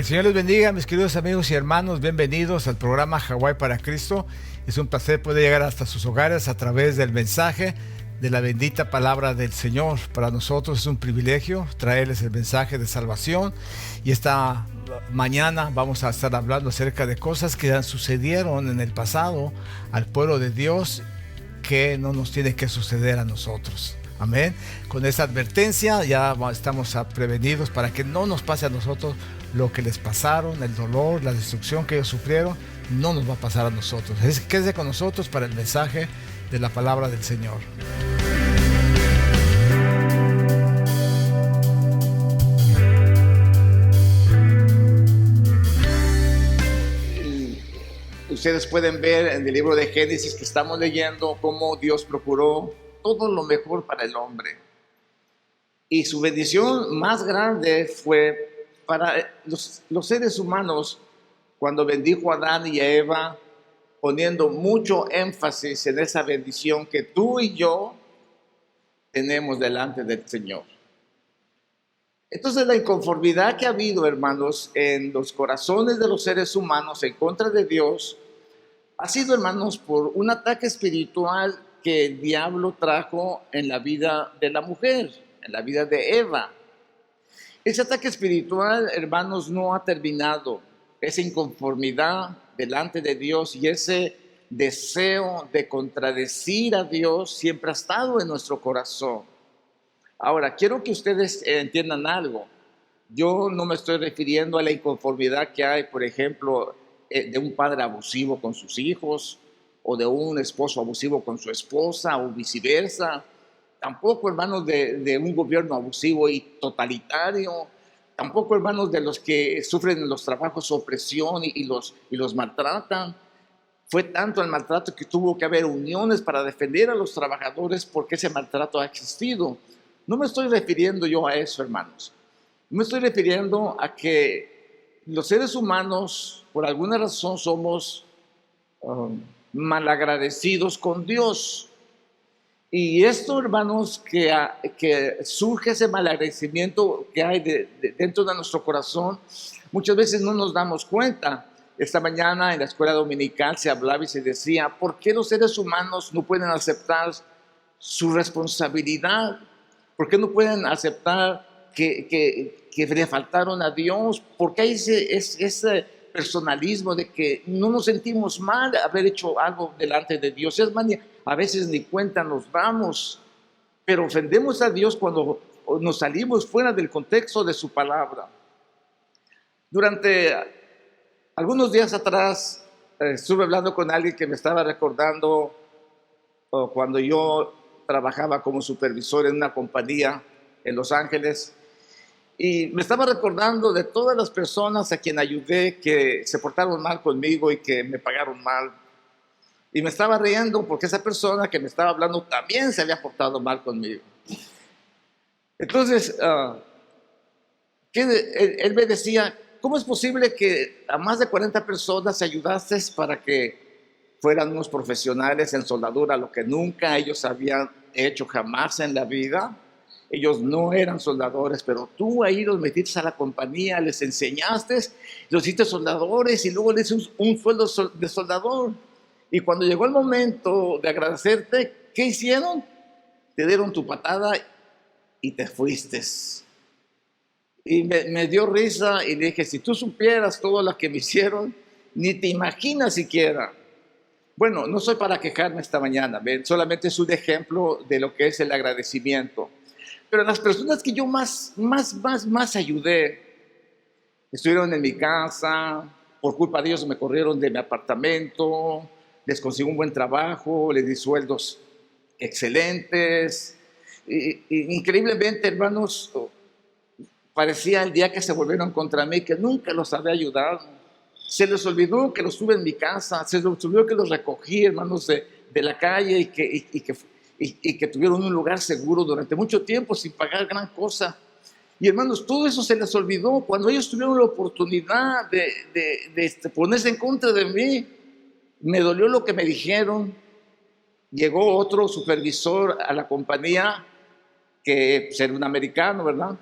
El Señor les bendiga, mis queridos amigos y hermanos. Bienvenidos al programa Hawái para Cristo. Es un placer poder llegar hasta sus hogares a través del mensaje de la bendita palabra del Señor. Para nosotros es un privilegio traerles el mensaje de salvación. Y esta mañana vamos a estar hablando acerca de cosas que sucedieron en el pasado al pueblo de Dios, que no nos tiene que suceder a nosotros. Amén. Con esa advertencia ya estamos prevenidos para que no nos pase a nosotros lo que les pasaron, el dolor, la destrucción que ellos sufrieron, no nos va a pasar a nosotros. Quédese con nosotros para el mensaje de la palabra del Señor. Ustedes pueden ver en el libro de Génesis que estamos leyendo cómo Dios procuró todo lo mejor para el hombre. Y su bendición más grande fue para los seres humanos cuando bendijo a Adán y a Eva, poniendo mucho énfasis en esa bendición que tú y yo tenemos delante del Señor. Entonces la inconformidad que ha habido, hermanos, en los corazones de los seres humanos en contra de Dios, ha sido, hermanos, por un ataque espiritual que el diablo trajo en la vida de la mujer, en la vida de Eva. Ese ataque espiritual, hermanos, no ha terminado. Esa inconformidad delante de Dios y ese deseo de contradecir a Dios siempre ha estado en nuestro corazón. Ahora, quiero que ustedes entiendan algo. Yo no me estoy refiriendo a la inconformidad que hay, por ejemplo, de un padre abusivo con sus hijos, o de un esposo abusivo con su esposa, o viceversa. Tampoco, hermanos, de un gobierno abusivo y totalitario. Tampoco, hermanos, de los que sufren en los trabajos opresión y los maltratan. Fue tanto el maltrato que tuvo que haber uniones para defender a los trabajadores porque ese maltrato ha existido. No me estoy refiriendo yo a eso, hermanos. Me estoy refiriendo a que los seres humanos, por alguna razón, somos malagradecidos con Dios. Y esto, hermanos, que surge ese malagradecimiento que hay dentro de nuestro corazón, muchas veces no nos damos cuenta. Esta mañana en la escuela dominical se hablaba y se decía, ¿por qué los seres humanos no pueden aceptar su responsabilidad? ¿Por qué no pueden aceptar que le faltaron a Dios? ¿Por qué hay ese personalismo de que no nos sentimos mal de haber hecho algo delante de Dios? Es más, a veces ni cuenta nos damos, pero ofendemos a Dios cuando nos salimos fuera del contexto de su palabra. Durante algunos días atrás estuve hablando con alguien que me estaba recordando cuando yo trabajaba como supervisor en una compañía en Los Ángeles, y me estaba recordando de todas las personas a quien ayudé que se portaron mal conmigo y que me pagaron mal. Y me estaba riendo porque esa persona que me estaba hablando también se había portado mal conmigo. Entonces, él me decía, ¿cómo es posible que a más de 40 personas ayudaste para que fueran unos profesionales en soldadura, lo que nunca ellos habían hecho jamás en la vida? Ellos no eran soldadores, pero tú ahí los metiste a la compañía, les enseñaste, los hiciste soldadores y luego les hiciste un sueldo de soldador. Y cuando llegó el momento de agradecerte, ¿qué hicieron? Te dieron tu patada y te fuiste. Y me dio risa y le dije, si tú supieras todo lo que me hicieron, ni te imaginas siquiera. Bueno, no soy para quejarme esta mañana, ¿ven? Solamente es un ejemplo de lo que es el agradecimiento. Pero las personas que yo más ayudé, estuvieron en mi casa, por culpa de ellos me corrieron de mi apartamento, les consigo un buen trabajo, les di sueldos excelentes. Increíblemente, hermanos, parecía el día que se volvieron contra mí, que nunca los había ayudado. Se les olvidó que los tuve en mi casa, se les olvidó que los recogí, hermanos, de la calle y que tuvieron un lugar seguro durante mucho tiempo sin pagar gran cosa. Y hermanos, todo eso se les olvidó cuando ellos tuvieron la oportunidad de ponerse en contra de mí. Me dolió lo que me dijeron. Llegó otro supervisor a la compañía, que era un americano, ¿verdad?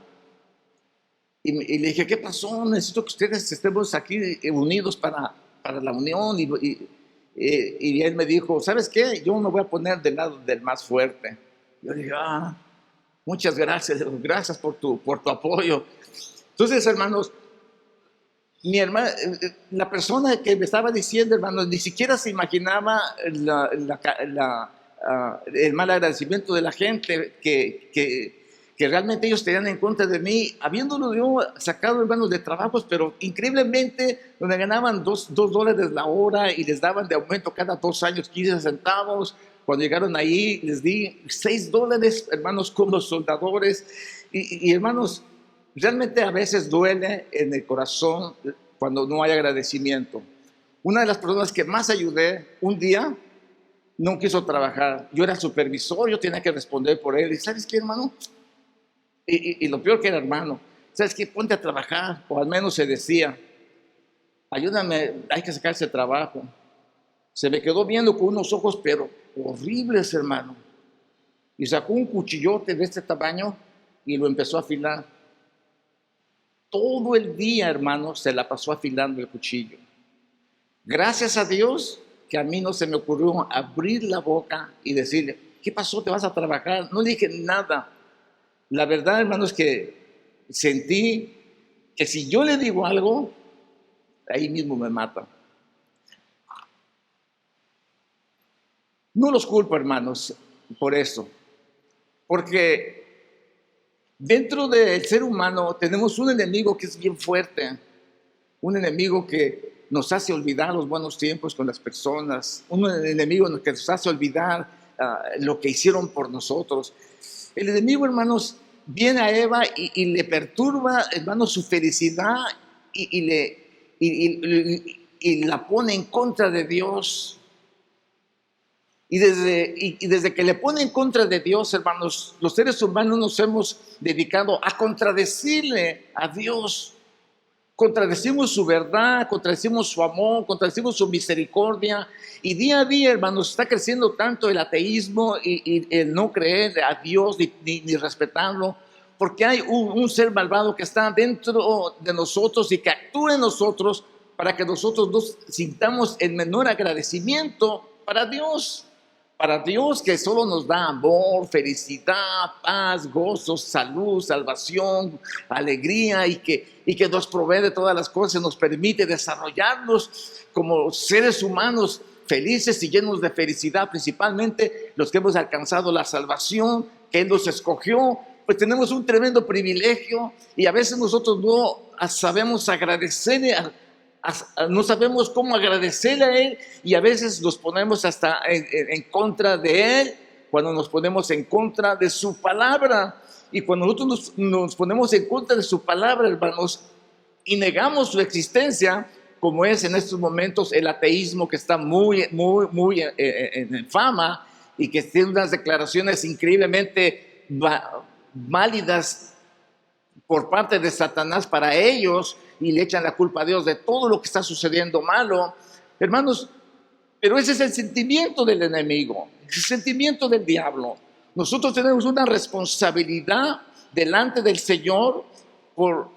Y le dije, ¿qué pasó? Necesito que ustedes estemos aquí unidos para la unión. Y él me dijo, ¿sabes qué? Yo me voy a poner del lado del más fuerte. Yo dije, muchas gracias, gracias por tu apoyo. Entonces, hermanos, mi hermana, la persona que me estaba diciendo, hermanos, ni siquiera se imaginaba el mal agradecimiento de la gente que realmente ellos tenían en contra de mí, habiéndolo yo sacado, hermanos, de trabajos, pero increíblemente, donde ganaban $2 la hora y les daban de aumento cada 2 años 15 centavos. Cuando llegaron ahí, les di $6, hermanos, como soldadores. Y hermanos, realmente a veces duele en el corazón cuando no hay agradecimiento. Una de las personas que más ayudé, un día no quiso trabajar. Yo era supervisor, yo tenía que responder por él. ¿Y sabes qué, hermano? Y lo peor que era, hermano, ¿sabes qué? Ponte a trabajar, o al menos se decía, ayúdame, hay que sacar ese trabajo. Se me quedó viendo con unos ojos, pero horribles, hermano. Y sacó un cuchillote de este tamaño y lo empezó a afilar. Todo el día, hermano, se la pasó afilando el cuchillo. Gracias a Dios que a mí no se me ocurrió abrir la boca y decirle, ¿qué pasó? ¿Te vas a trabajar? No dije nada. La verdad, hermano, es que sentí que si yo le digo algo, ahí mismo me mata. No los culpo, hermanos, por eso. Porque dentro del ser humano tenemos un enemigo que es bien fuerte. Un enemigo que nos hace olvidar los buenos tiempos con las personas. Un enemigo que nos hace olvidar lo que hicieron por nosotros. El enemigo, hermanos, viene a Eva y le perturba, hermanos, su felicidad y la pone en contra de Dios. Y desde que le pone en contra de Dios, hermanos, los seres humanos nos hemos dedicado a contradecirle a Dios. Contradecimos su verdad, contradecimos su amor, contradecimos su misericordia. Y día a día, hermanos, está creciendo tanto el ateísmo y el no creer a Dios ni respetarlo, porque hay un ser malvado que está dentro de nosotros y que actúa en nosotros para que nosotros nos sintamos el menor agradecimiento para Dios. Para Dios, que solo nos da amor, felicidad, paz, gozo, salud, salvación, alegría, y que nos provee de todas las cosas, nos permite desarrollarnos como seres humanos felices y llenos de felicidad, principalmente los que hemos alcanzado la salvación, que Él nos escogió. Pues tenemos un tremendo privilegio y a veces nosotros no sabemos agradecerle no sabemos cómo agradecerle a Él, y a veces nos ponemos hasta en contra de Él, cuando nos ponemos en contra de su palabra. Y cuando nosotros nos ponemos en contra de su palabra, hermanos, y negamos su existencia, como es en estos momentos el ateísmo, que está muy en fama, y que tiene unas declaraciones increíblemente válidas por parte de Satanás para ellos, y le echan la culpa a Dios de todo lo que está sucediendo malo. Hermanos, pero ese es el sentimiento del enemigo, es el sentimiento del diablo. Nosotros tenemos una responsabilidad delante del Señor por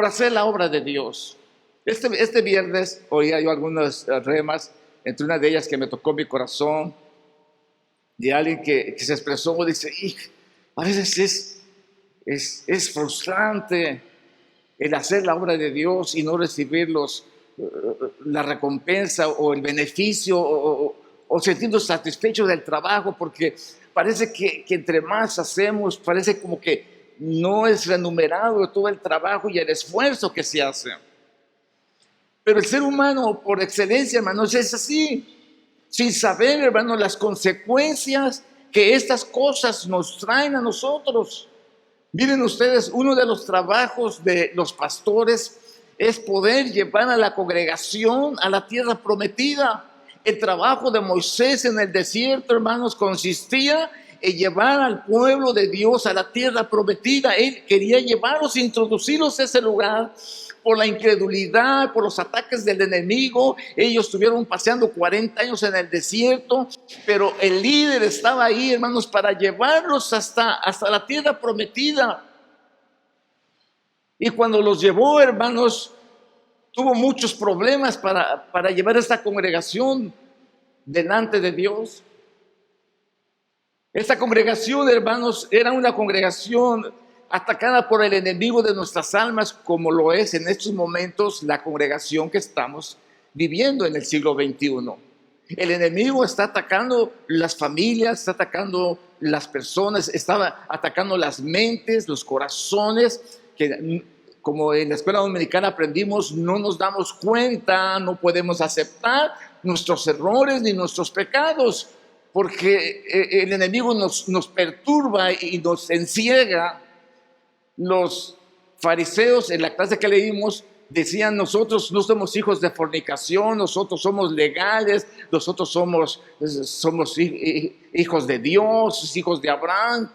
hacer la obra de Dios. Este viernes oía yo algunas remas, entre una de ellas que me tocó mi corazón, de alguien que se expresó, dice, a veces es frustrante el hacer la obra de Dios y no recibir la recompensa o el beneficio o sentirnos satisfechos del trabajo, porque parece que entre más hacemos, parece como que no es remunerado todo el trabajo y el esfuerzo que se hace. Pero el ser humano, por excelencia, hermanos, es así, sin saber, hermanos, las consecuencias que estas cosas nos traen a nosotros. Miren ustedes, uno de los trabajos de los pastores es poder llevar a la congregación a la tierra prometida. El trabajo de Moisés en el desierto, hermanos, consistía en llevar al pueblo de Dios a la tierra prometida. Él quería llevarlos, introducirlos a ese lugar. Por la incredulidad, por los ataques del enemigo, ellos estuvieron paseando 40 años en el desierto, pero el líder estaba ahí, hermanos, para llevarlos hasta la tierra prometida. Y cuando los llevó, hermanos, tuvo muchos problemas para llevar esta congregación delante de Dios. Esta congregación, hermanos, era una congregación atacada por el enemigo de nuestras almas, como lo es en estos momentos la congregación que estamos viviendo en el siglo XXI. El enemigo está atacando las familias, está atacando las personas, está atacando las mentes, los corazones, que como en la escuela dominicana aprendimos, no nos damos cuenta, no podemos aceptar nuestros errores ni nuestros pecados, porque el enemigo nos perturba y nos enciega. Los fariseos, en la clase que leímos, decían: nosotros no somos hijos de fornicación, nosotros somos legales, nosotros somos hijos de Dios, hijos de Abraham.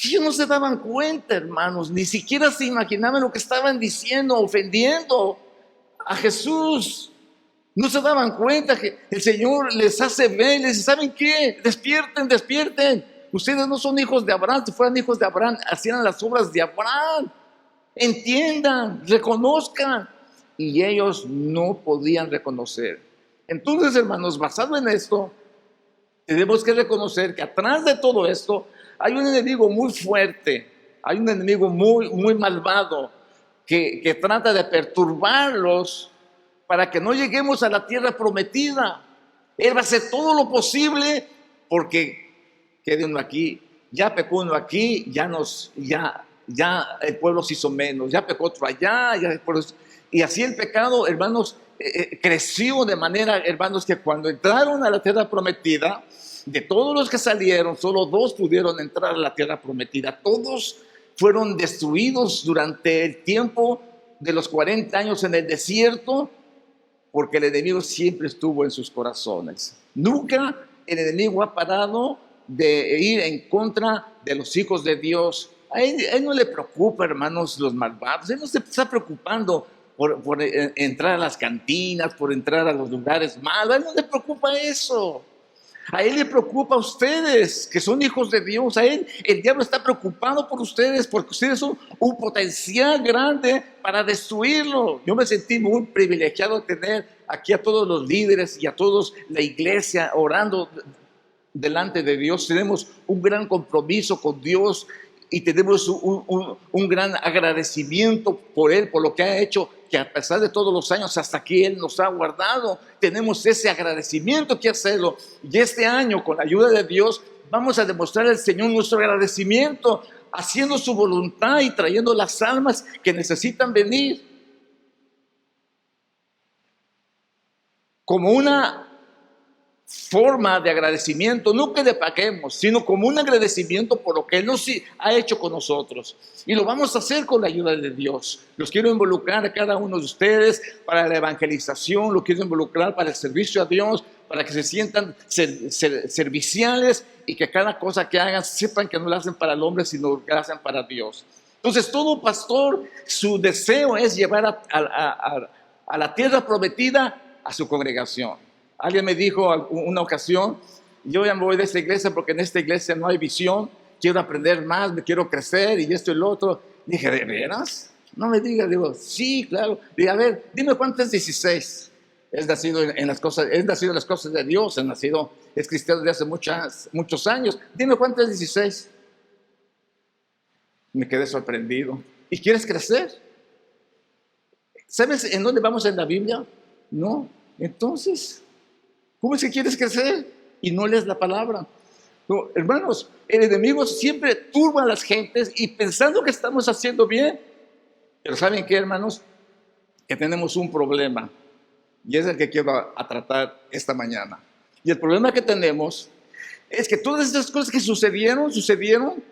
Ellos no se daban cuenta, hermanos, ni siquiera se imaginaban lo que estaban diciendo, ofendiendo a Jesús. No se daban cuenta que el Señor les hace ver, les dice: ¿saben qué? Despierten, despierten. Ustedes no son hijos de Abraham. Si fueran hijos de Abraham, hacían las obras de Abraham. Entiendan, reconozcan. Y ellos no podían reconocer. Entonces, hermanos, basado en esto, tenemos que reconocer que atrás de todo esto hay un enemigo muy fuerte, hay un enemigo muy malvado que trata de perturbarlos para que no lleguemos a la tierra prometida. Él va a hacer todo lo posible porque quede uno aquí, ya pecó uno aquí, ya el pueblo se hizo menos, ya pecó otro allá, y así el pecado, hermanos, creció de manera, hermanos, que cuando entraron a la tierra prometida, de todos los que salieron, solo 2 pudieron entrar a la tierra prometida. Todos fueron destruidos durante el tiempo de los 40 años en el desierto, porque el enemigo siempre estuvo en sus corazones. Nunca el enemigo ha parado de ir en contra de los hijos de Dios. A él no le preocupa, hermanos, los malvados. Él no se está preocupando por entrar a las cantinas, por entrar a los lugares malos. A él no le preocupa eso. A él le preocupa a ustedes, que son hijos de Dios. A él, el diablo está preocupado por ustedes, porque ustedes son un potencial grande para destruirlo. Yo me sentí muy privilegiado de tener aquí a todos los líderes y a todos la iglesia orando delante de Dios. Tenemos un gran compromiso con Dios y tenemos un gran agradecimiento por Él, por lo que ha hecho, que a pesar de todos los años hasta aquí Él nos ha guardado. Tenemos ese agradecimiento que hacerlo, y este año, con la ayuda de Dios, vamos a demostrar al Señor nuestro agradecimiento, haciendo su voluntad y trayendo las almas que necesitan venir. Como una forma de agradecimiento, no que le paguemos, sino como un agradecimiento por lo que Él nos ha hecho con nosotros. Y lo vamos a hacer con la ayuda de Dios. Los quiero involucrar a cada uno de ustedes para la evangelización, los quiero involucrar para el servicio a Dios, para que se sientan serviciales y que cada cosa que hagan sepan que no la hacen para el hombre, sino que la hacen para Dios. Entonces, todo pastor, su deseo es llevar a la tierra prometida a su congregación. Alguien me dijo una ocasión: yo ya me voy de esta iglesia porque en esta iglesia no hay visión, quiero aprender más, me quiero crecer y esto y lo otro. Dije: ¿de veras? No me digas. Digo: sí, claro. Dije: a ver, dime cuánto es 16. Es nacido en las cosas de Dios, es cristiano desde hace muchos años. Dime cuánto es 16. Me quedé sorprendido. ¿Y quieres crecer? ¿Sabes en dónde vamos en la Biblia? No. Entonces, ¿cómo es que quieres crecer y no lees la palabra? No, hermanos, el enemigo siempre turba a las gentes y pensando que estamos haciendo bien. Pero ¿saben qué, hermanos? Que tenemos un problema, y es el que quiero tratar esta mañana. Y el problema que tenemos es que todas estas cosas que sucedieron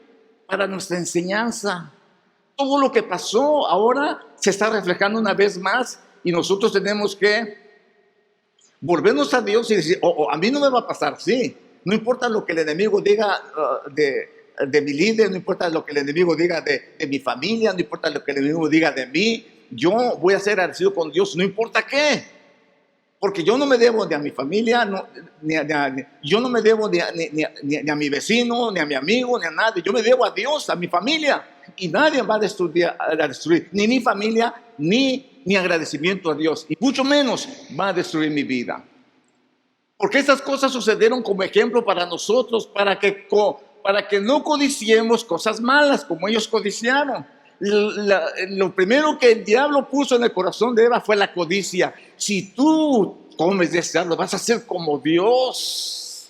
para nuestra enseñanza. Todo lo que pasó ahora se está reflejando una vez más, y nosotros tenemos que volvernos a Dios y decir: a mí no me va a pasar, sí. No importa lo que el enemigo diga de mi líder, no importa lo que el enemigo diga de mi familia, no importa lo que el enemigo diga de mí, yo voy a ser agradecido con Dios, no importa qué. Porque yo no me debo ni a mi familia, yo no me debo ni a mi vecino, ni a mi amigo, ni a nadie. Yo me debo a Dios, a mi familia. y nadie va a destruir ni mi familia, ni mi agradecimiento a Dios, y mucho menos va a destruir mi vida. Porque estas cosas sucedieron como ejemplo para nosotros, para que no codiciemos cosas malas como ellos codiciaron. Lo primero que el diablo puso en el corazón de Eva fue la codicia. Si tú comes de ese árbol, vas a ser como Dios.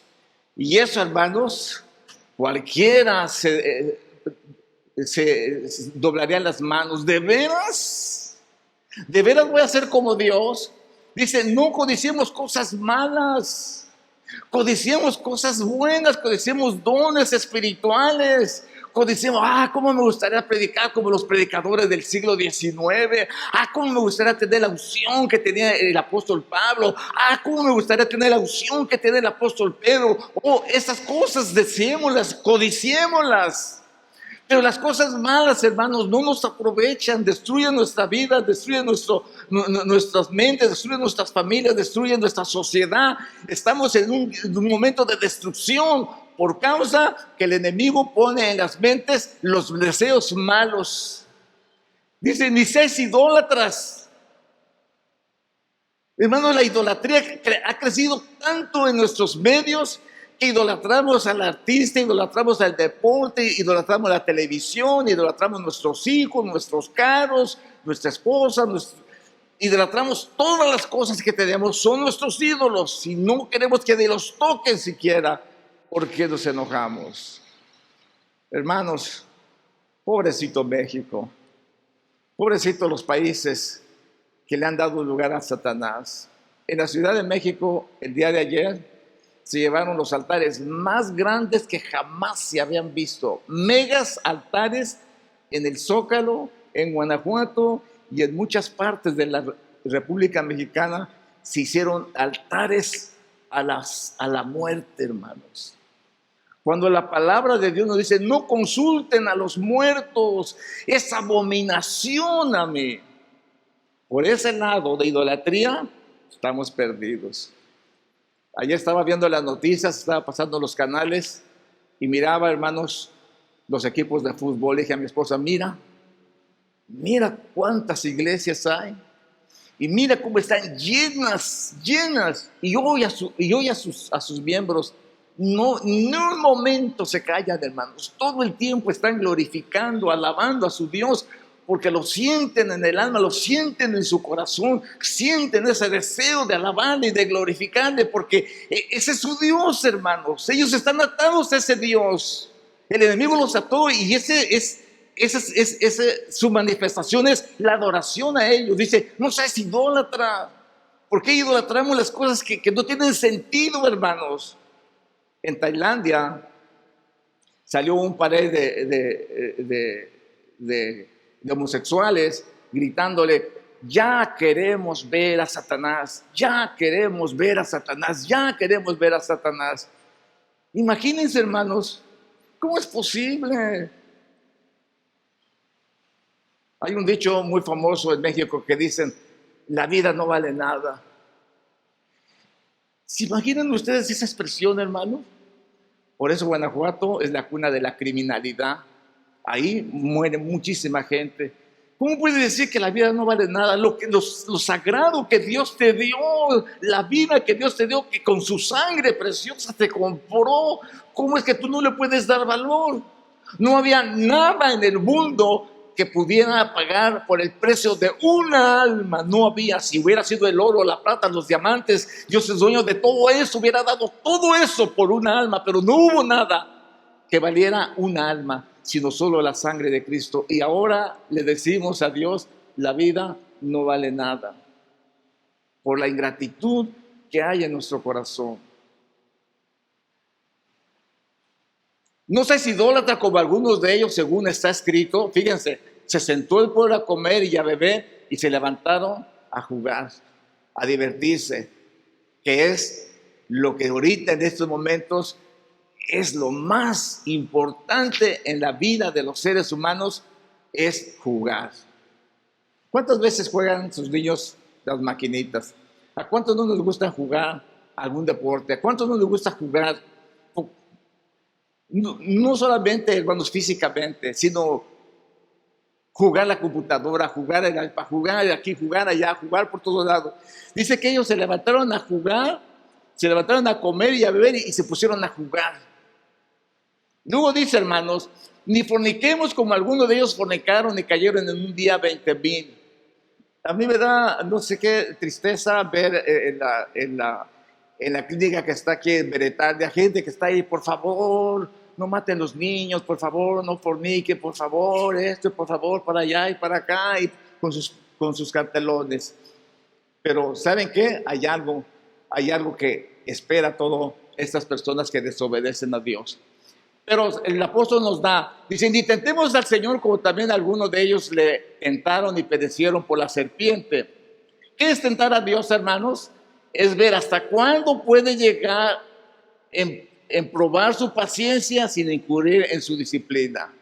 Y eso, hermanos, cualquiera se doblaría las manos. ¿De veras? ¿De veras voy a ser como Dios? Dice, no codiciemos cosas malas, codiciemos cosas buenas, codiciemos dones espirituales, codiciemos, cómo me gustaría predicar como los predicadores del siglo XIX, cómo me gustaría tener la unción que tenía el apóstol Pablo, cómo me gustaría tener la unción que tiene el apóstol Pedro. Esas cosas deseémoslas, codiciémoslas. Pero las cosas malas, hermanos, no nos aprovechan, destruyen nuestra vida, destruyen nuestras mentes, destruyen nuestras familias, destruyen nuestra sociedad. Estamos en un momento de destrucción por causa que el enemigo pone en las mentes los deseos malos. Dice, ni seáis idólatras. Hermanos, la idolatría ha crecido tanto en nuestros medios que idolatramos al artista, idolatramos al deporte, idolatramos la televisión, idolatramos nuestros hijos, nuestros carros, nuestra esposa, idolatramos todas las cosas que tenemos, son nuestros ídolos y no queremos que los toquen siquiera porque nos enojamos. Hermanos, pobrecito México, pobrecito los países que le han dado lugar a Satanás. En la Ciudad de México, el día de ayer, se llevaron los altares más grandes que jamás se habían visto. Megas altares en el Zócalo, en Guanajuato y en muchas partes de la República Mexicana se hicieron altares a la muerte, hermanos. Cuando la palabra de Dios nos dice, no consulten a los muertos, es abominación a mí. Por ese lado de idolatría, estamos perdidos. Ayer estaba viendo las noticias, estaba pasando los canales y miraba, hermanos, los equipos de fútbol. Le dije a mi esposa, mira cuántas iglesias hay y mira cómo están llenas. Y hoy a sus miembros, no, ni un momento se callan, hermanos. Todo el tiempo están glorificando, alabando a su Dios, porque lo sienten en el alma, lo sienten en su corazón, sienten ese deseo de alabarle y de glorificarle, porque ese es su Dios, hermanos. Ellos están atados a ese Dios. El enemigo los ató y su manifestación es la adoración a ellos. Dice, no seas idólatra. ¿Por qué idolatramos las cosas que no tienen sentido, hermanos? En Tailandia salió un par de homosexuales gritándole, ya queremos ver a Satanás, ya queremos ver a Satanás, ya queremos ver a Satanás. Imagínense, hermanos, ¿cómo es posible? Hay un dicho muy famoso en México que dicen, la vida no vale nada. ¿Se imaginan ustedes esa expresión, hermano? Por eso Guanajuato es la cuna de la criminalidad. Ahí muere muchísima gente. ¿Cómo puede decir que la vida no vale nada? Lo sagrado que Dios te dio, la vida que Dios te dio, que con su sangre preciosa te compró. ¿Cómo es que tú no le puedes dar valor? No había nada en el mundo que pudiera pagar por el precio de una alma. No había. Si hubiera sido el oro, la plata, los diamantes, Dios es dueño de todo eso, hubiera dado todo eso por una alma, pero no hubo nada que valiera una alma, sino solo la sangre de Cristo. Y ahora le decimos a Dios, la vida no vale nada, por la ingratitud que hay en nuestro corazón. No seas idólatra como algunos de ellos, según está escrito. Fíjense, se sentó el pueblo a comer y a beber y se levantaron a jugar, a divertirse, que es lo que ahorita en estos momentos es lo más importante en la vida de los seres humanos, es jugar. ¿Cuántas veces juegan sus niños las maquinitas? ¿A cuántos no les gusta jugar algún deporte? ¿A cuántos no les gusta jugar? No solamente, hermanos, físicamente, sino jugar la computadora, jugar el iPad, jugar aquí, jugar allá, jugar por todos lados. Dice que ellos se levantaron a jugar, se levantaron a comer y a beber y se pusieron a jugar. Luego dice, hermanos, ni forniquemos como algunos de ellos fornicaron y cayeron en un día 20,000. A mí me da no sé qué tristeza ver en la clínica que está aquí en Beretania, gente que está ahí, por favor, no maten los niños, por favor, no forniquen, por favor, esto, por favor, para allá y para acá, y con sus cartelones. Pero ¿saben qué? Hay algo que espera a todas estas personas que desobedecen a Dios. Pero el apóstol nos dice, ni tentemos al Señor como también algunos de ellos le tentaron y perecieron por la serpiente. ¿Qué es tentar a Dios, hermanos? Es ver hasta cuándo puede llegar en probar su paciencia sin incurrir en su disciplina.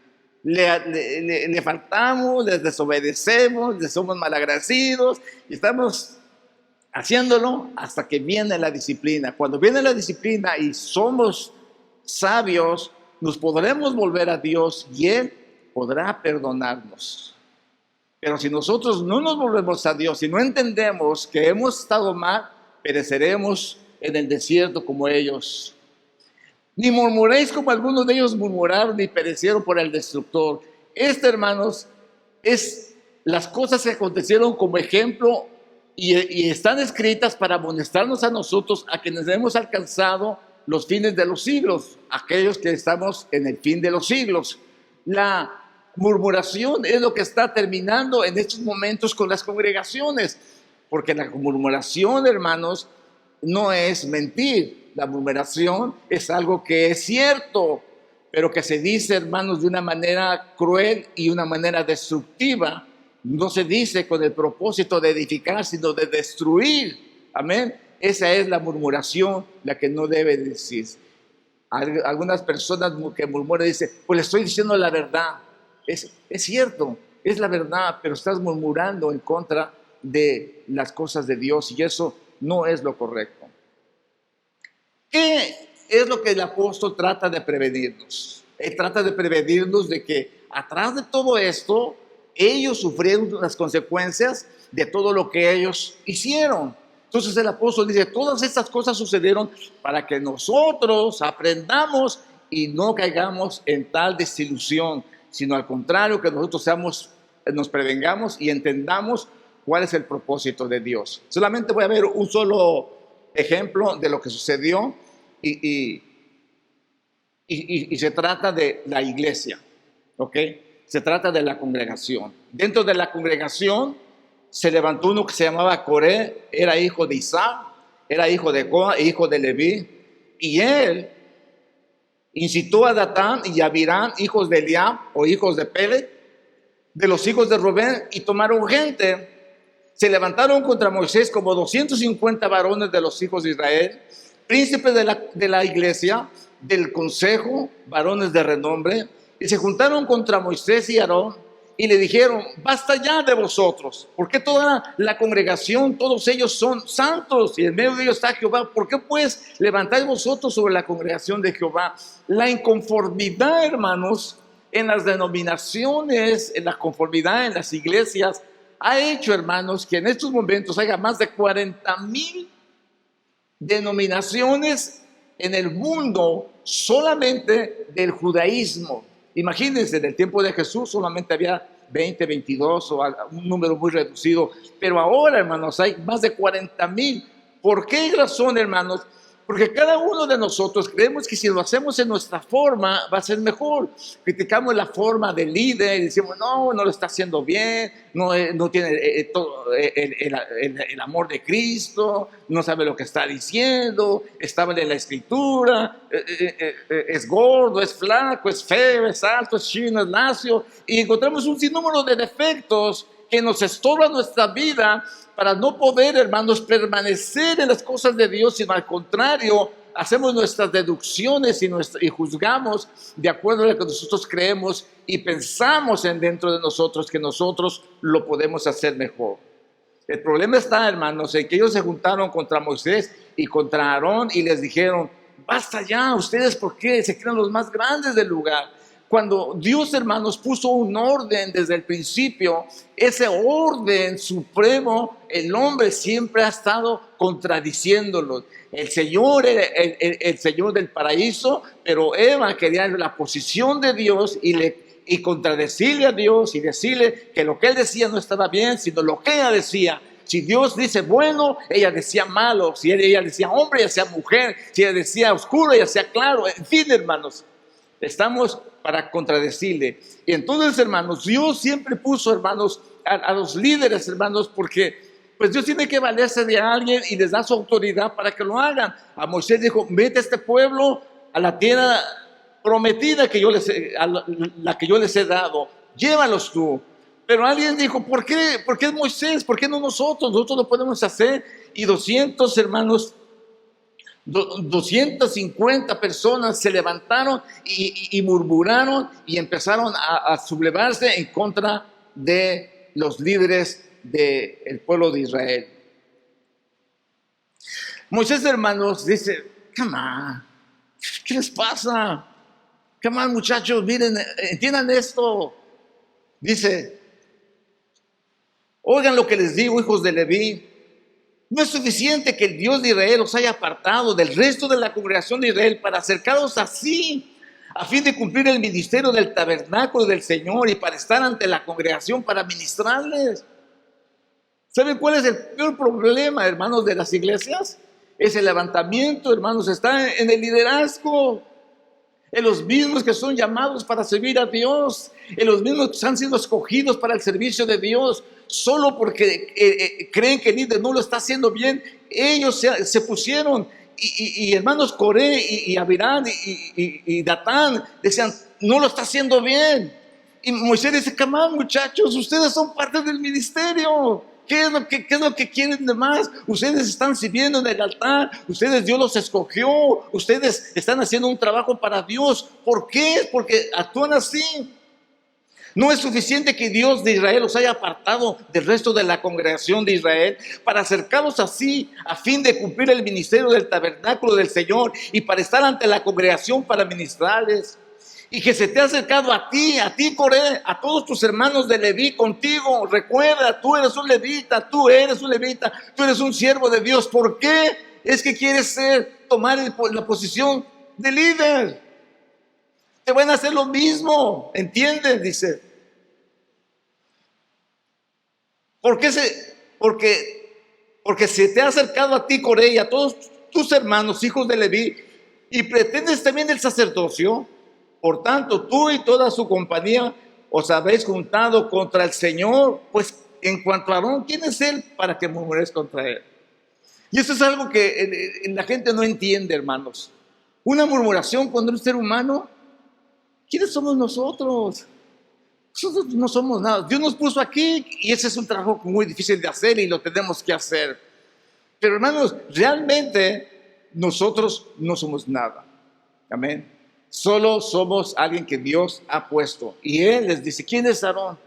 Le faltamos, les desobedecemos, les somos malagradecidos y estamos haciéndolo hasta que viene la disciplina. Cuando viene la disciplina y somos sabios, nos podremos volver a Dios y Él podrá perdonarnos. Pero si nosotros no nos volvemos a Dios y no entendemos que hemos estado mal, pereceremos en el desierto como ellos. Ni murmuréis como algunos de ellos murmuraron y perecieron por el destructor. Hermanos, es las cosas que acontecieron como ejemplo y están escritas para amonestarnos a nosotros, a quienes hemos alcanzado los fines de los siglos, aquellos que estamos en el fin de los siglos. La murmuración es lo que está terminando en estos momentos con las congregaciones, porque la murmuración, hermanos, no es mentir. La murmuración es algo que es cierto, pero que se dice, hermanos, de una manera cruel y una manera destructiva. No se dice con el propósito de edificar, sino de destruir. Amén. Esa es la murmuración, la que no debe decir. Algunas personas que murmuran dicen, pues le estoy diciendo la verdad. Es cierto, es la verdad, pero estás murmurando en contra de las cosas de Dios y eso no es lo correcto. ¿Qué es lo que el apóstol trata de prevenirnos? Él trata de prevenirnos de que atrás de todo esto, ellos sufrieron las consecuencias de todo lo que ellos hicieron. Entonces el apóstol dice, todas estas cosas sucedieron para que nosotros aprendamos y no caigamos en tal desilusión, sino al contrario, que nosotros nos prevengamos y entendamos cuál es el propósito de Dios. Solamente voy a ver un solo ejemplo de lo que sucedió y se trata de la iglesia, ¿ok? Se trata de la congregación. Dentro de la congregación se levantó uno que se llamaba Coré, era hijo de Isaac, era hijo de Coa, hijo de Leví, y él incitó a Datán y a Abirán, hijos de Eliab o hijos de Pelet, de los hijos de Rubén, y tomaron gente. Se levantaron contra Moisés como 250 varones de los hijos de Israel, príncipes de la iglesia, del consejo, varones de renombre, y se juntaron contra Moisés y Aarón, y le dijeron, basta ya de vosotros, porque toda la congregación, todos ellos son santos, y en medio de ellos está Jehová. ¿Por qué pues levantáis vosotros sobre la congregación de Jehová? La inconformidad, hermanos, en las denominaciones, en la conformidad en las iglesias, ha hecho, hermanos, que en estos momentos haya más de 40,000 denominaciones en el mundo solamente del judaísmo. Imagínense, en el tiempo de Jesús solamente había 20, 22 o un número muy reducido, pero ahora, hermanos, hay más de 40,000. ¿Por qué razón, hermanos? Porque cada uno de nosotros creemos que si lo hacemos en nuestra forma va a ser mejor. Criticamos la forma del líder y decimos, no lo está haciendo bien, no tiene todo el amor de Cristo, no sabe lo que está diciendo, está mal en la escritura, es gordo, es flaco, es feo, es alto, es chino, es lacio, y encontramos un sinnúmero de defectos que nos estorban nuestra vida para no poder, hermanos, permanecer en las cosas de Dios, sino al contrario, hacemos nuestras deducciones y juzgamos de acuerdo a lo que nosotros creemos y pensamos dentro de nosotros que nosotros lo podemos hacer mejor. El problema está, hermanos, en que ellos se juntaron contra Moisés y contra Aarón y les dijeron, basta ya, ustedes, ¿por qué se creen los más grandes del lugar? Cuando Dios, hermanos, puso un orden desde el principio, ese orden supremo, el hombre siempre ha estado contradiciéndolo. El Señor era el Señor del paraíso, pero Eva quería la posición de Dios y contradecirle a Dios y decirle que lo que él decía no estaba bien, sino lo que ella decía. Si Dios dice bueno, ella decía malo. Si ella decía hombre, ella decía mujer. Si ella decía oscuro, ella decía claro. En fin, hermanos, estamos para contradecirle. Y entonces, hermanos, Dios siempre puso, hermanos, a los líderes, hermanos, porque pues Dios tiene que valerse de alguien y les da su autoridad para que lo hagan. A Moisés dijo, vete a este pueblo a la tierra prometida la que yo les he dado, llévalos tú. Pero alguien dijo, ¿por qué Moisés? ¿Por qué no nosotros? Nosotros lo podemos hacer. Y 200 hermanos, 250 personas se levantaron y murmuraron y empezaron a sublevarse en contra de los líderes del pueblo de Israel. Moisés, hermanos, dice, come on, ¿qué les pasa? Come on, muchachos, miren, entiendan esto. Dice, oigan lo que les digo, hijos de Leví. No es suficiente que el Dios de Israel os haya apartado del resto de la congregación de Israel para acercaros así, a fin de cumplir el ministerio del tabernáculo del Señor y para estar ante la congregación para ministrarles. ¿Saben cuál es el peor problema, hermanos, de las iglesias? Es el levantamiento, hermanos, está en el liderazgo. En los mismos que son llamados para servir a Dios, en los mismos que han sido escogidos para el servicio de Dios, solo porque creen que el líder no lo está haciendo bien, ellos se pusieron, y hermanos Coré y Abirán y Datán decían, no lo está haciendo bien. Y Moisés dice, come on, muchachos, ustedes son parte del ministerio. ¿Qué es lo que quieren de más? Ustedes están sirviendo en el altar. Dios los escogió. Ustedes están haciendo un trabajo para Dios. ¿Por qué? Porque actúan así. No es suficiente que Dios de Israel los haya apartado del resto de la congregación de Israel para acercarlos así a fin de cumplir el ministerio del tabernáculo del Señor y para estar ante la congregación para ministrarles. Y que se te ha acercado a ti Coré, a todos tus hermanos de Leví contigo. Recuerda, tú eres un levita, tú eres un siervo de Dios. ¿Por qué es que quieres tomar la posición de líder? Te van a hacer lo mismo, ¿entiendes? Dice. Porque se te ha acercado a ti Coré y a todos tus hermanos, hijos de Leví, y pretendes también el sacerdocio. Por tanto, tú y toda su compañía os habéis juntado contra el Señor. Pues en cuanto a Aarón, ¿quién es él para que murmuréis contra él? Y eso es algo que la gente no entiende, hermanos. Una murmuración contra un ser humano. ¿Quiénes somos nosotros? Nosotros no somos nada. Dios nos puso aquí y ese es un trabajo muy difícil de hacer y lo tenemos que hacer. Pero hermanos, realmente nosotros no somos nada. Amén. Solo somos alguien que Dios ha puesto. Y Él les dice, ¿quién es Aarón?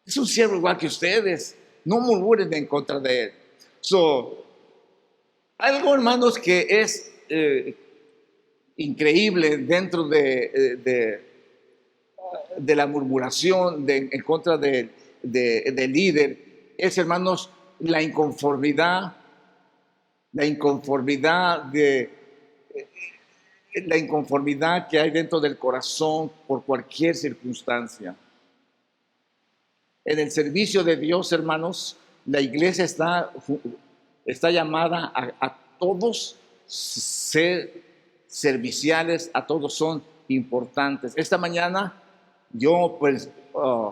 Es un siervo igual que ustedes. No murmuren en contra de él. Algo, hermanos, que es increíble dentro de la murmuración en contra del líder es, hermanos, la inconformidad que hay dentro del corazón por cualquier circunstancia. En el servicio de Dios, hermanos, la iglesia está llamada a todos ser serviciales, a todos son importantes. Esta mañana yo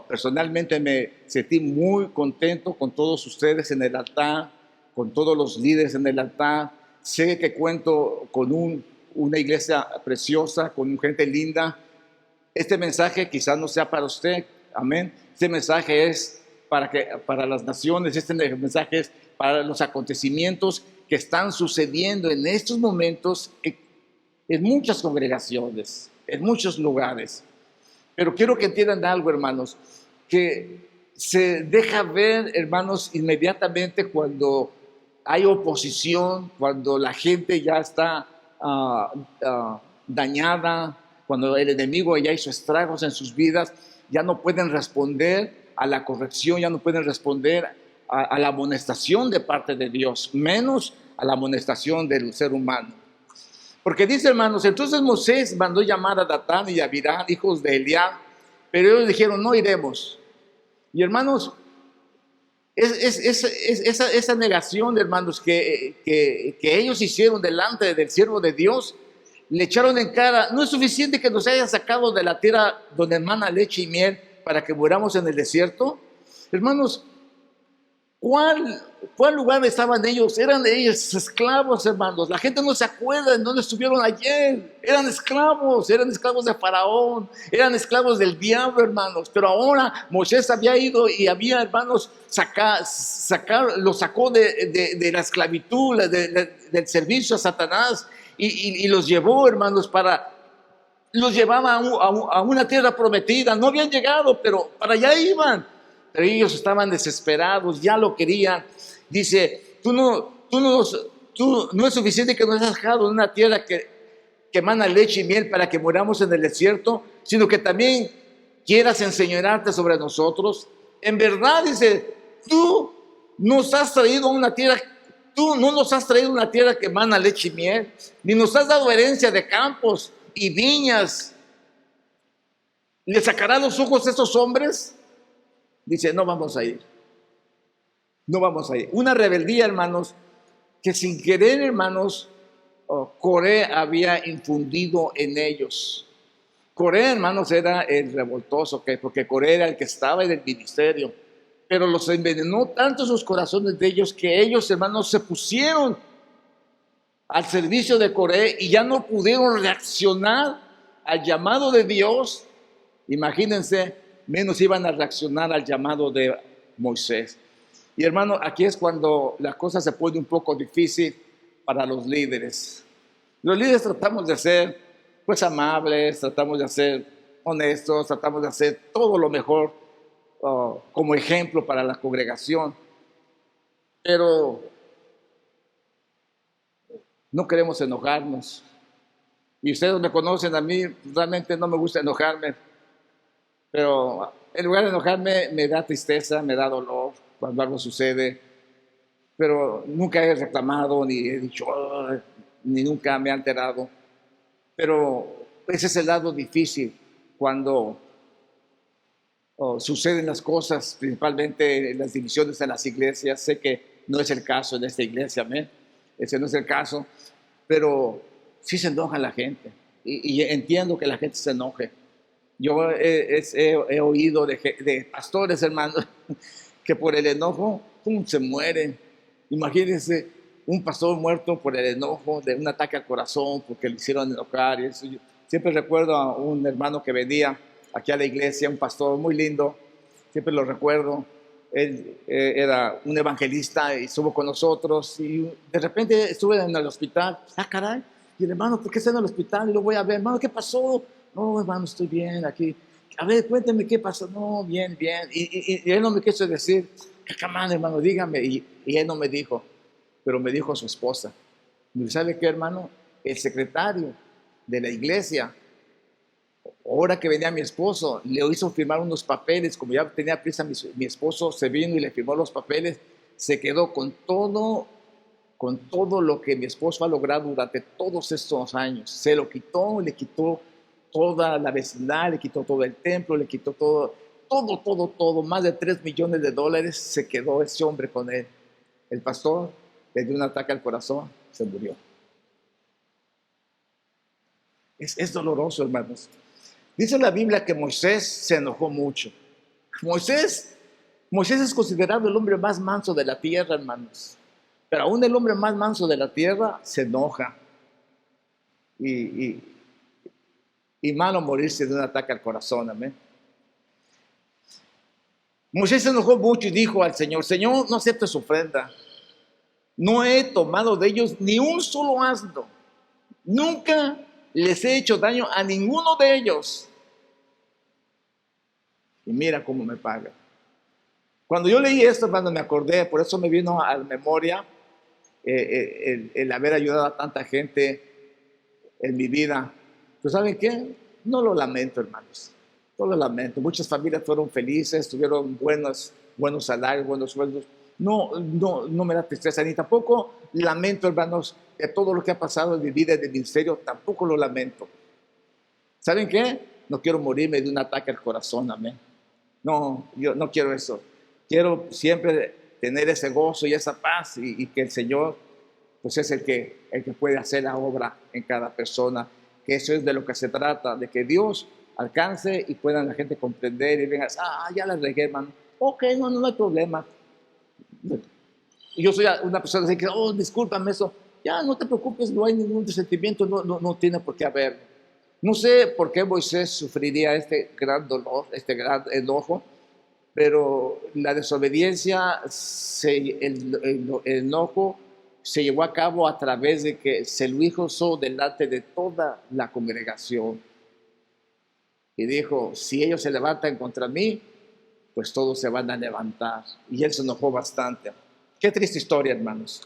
personalmente me sentí muy contento con todos ustedes en el altar, con todos los líderes en el altar. Sé que cuento con una iglesia preciosa, con gente linda. Este mensaje quizás no sea para usted, amén. Este mensaje es para las naciones, este mensaje es para los acontecimientos que están sucediendo en estos momentos en muchas congregaciones, en muchos lugares. Pero quiero que entiendan algo, hermanos, que se deja ver, hermanos, inmediatamente cuando hay oposición, cuando la gente ya está dañada, cuando el enemigo ya hizo estragos en sus vidas, ya no pueden responder a la corrección, ya no pueden responder a la amonestación de parte de Dios, menos a la amonestación del ser humano. Porque dice, hermanos, entonces Moisés mandó llamar a Datán y a Abiram, hijos de Eliab, pero ellos dijeron, no iremos. Y hermanos, esa negación, hermanos, que ellos hicieron delante del siervo de Dios, le echaron en cara, no es suficiente que nos hayan sacado de la tierra donde emana leche y miel para que muramos en el desierto. Hermanos, ¿cuál lugar estaban ellos? Eran ellos esclavos, hermanos. La gente no se acuerda en dónde estuvieron ayer. Eran esclavos de Faraón, eran esclavos del diablo, hermanos. Pero ahora Moisés había ido y había, hermanos, los sacó de la esclavitud, del servicio a Satanás y los llevó, hermanos, los llevaba a una tierra prometida. No habían llegado, pero para allá iban. Pero ellos estaban desesperados, ya lo querían. Dice, no es suficiente que nos hayas dejado en una tierra que emana leche y miel para que muramos en el desierto, sino que también quieras enseñorearte sobre nosotros. En verdad, dice, tú nos has traído a una tierra, tú no nos has traído una tierra que emana leche y miel, ni nos has dado herencia de campos y viñas. ¿Le sacará los ojos a estos hombres? Dice, no vamos a ir. No vamos a ir. Una rebeldía, hermanos, que sin querer, hermanos, Coré había infundido en ellos. Coré, hermanos, era el revoltoso, porque Coré era el que estaba en el ministerio. Pero los envenenó tanto sus corazones de ellos que ellos, hermanos, se pusieron al servicio de Coré y ya no pudieron reaccionar al llamado de Dios. Imagínense, menos iban a reaccionar al llamado de Moisés. Y hermano, aquí es cuando la cosa se pone un poco difícil para los líderes. Los líderes tratamos de ser pues amables, tratamos de ser honestos, tratamos de hacer todo lo mejor como ejemplo para la congregación, pero no queremos enojarnos. Y ustedes me conocen, a mí realmente no me gusta enojarme. Pero en lugar de enojarme, me da tristeza, me da dolor cuando algo sucede. Pero nunca he reclamado, ni he dicho, ni nunca me he alterado. Pero ese es el lado difícil cuando suceden las cosas, principalmente las divisiones en las iglesias. Sé que no es el caso en esta iglesia, amén. Ese no es el caso. Pero sí se enoja la gente. Y entiendo que la gente se enoje. Yo he oído de pastores, hermanos, que por el enojo, ¡pum!, se mueren. Imagínense un pastor muerto por el enojo de un ataque al corazón, porque le hicieron enojar. Y eso. Yo siempre recuerdo a un hermano que venía aquí a la iglesia, un pastor muy lindo, siempre lo recuerdo. Él era un evangelista y estuvo con nosotros. Y de repente estuve en el hospital. ¡Ah, caray! Y el hermano, ¿por qué está en el hospital? Y lo voy a ver. Hermano, ¿qué pasó? No, hermano, estoy bien aquí. A ver, cuénteme qué pasó. No, bien, bien. Y él no me quiso decir, camán, hermano, dígame. Y él no me dijo, pero me dijo a su esposa. ¿Y sabe qué, hermano? El secretario de la iglesia, ahora que venía mi esposo, le hizo firmar unos papeles. Como ya tenía prisa, mi esposo se vino y le firmó los papeles. Se quedó con todo lo que mi esposo ha logrado durante todos estos años. Se lo quitó, le quitó toda la vecindad, le quitó todo el templo, le quitó todo, más de $3 millones se quedó ese hombre con él. El pastor le dio un ataque al corazón, se murió. Es doloroso, hermanos. Dice la Biblia que Moisés se enojó mucho. Moisés es considerado el hombre más manso de la tierra, hermanos. Pero aún el hombre más manso de la tierra se enoja. Y malo morirse de un ataque al corazón, amén. Moisés se enojó mucho y dijo al Señor, Señor, no aceptes su ofrenda. No he tomado de ellos ni un solo asno. Nunca les he hecho daño a ninguno de ellos. Y mira cómo me paga. Cuando yo leí esto, hermano, me acordé, por eso me vino a la memoria el haber ayudado a tanta gente en mi vida. ¿Pero saben qué? no lo lamento, hermanos. No lo lamento. Muchas familias fueron felices, tuvieron buenos salarios, buenos sueldos. No me da tristeza, ni tampoco lamento, hermanos, de todo lo que ha pasado en mi vida, en el ministerio, tampoco lo lamento. ¿Saben qué? No quiero morirme de un ataque al corazón, amén. No, yo no quiero eso. Quiero siempre tener ese gozo y esa paz y que el Señor, pues es el que puede hacer la obra en cada persona. Que eso es de lo que se trata, de que Dios alcance y pueda la gente comprender y venga, ya la regué, hermano. Ok, no hay problema. Yo soy una persona que dice, discúlpame eso. Ya, no te preocupes, no hay ningún resentimiento, no tiene por qué haber. No sé por qué Moisés sufriría este gran dolor, este gran enojo, pero la desobediencia, el enojo se llevó a cabo a través de que se lo hizo delante de toda la congregación. Y dijo, si ellos se levantan contra mí, pues todos se van a levantar. Y él se enojó bastante. Qué triste historia, hermanos.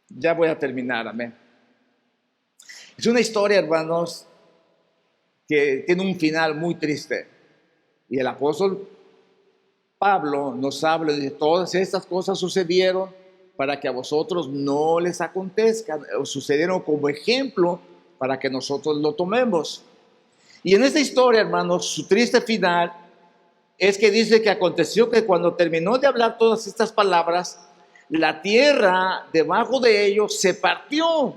Ya voy a terminar, amén. Es una historia, hermanos, que tiene un final muy triste. Y el apóstol Pablo nos habla de todas estas cosas sucedieron para que a vosotros no les acontezcan, o sucedieron como ejemplo para que nosotros lo tomemos. Y en esta historia, hermanos, su triste final es que dice que aconteció que cuando terminó de hablar todas estas palabras, la tierra debajo de ellos se partió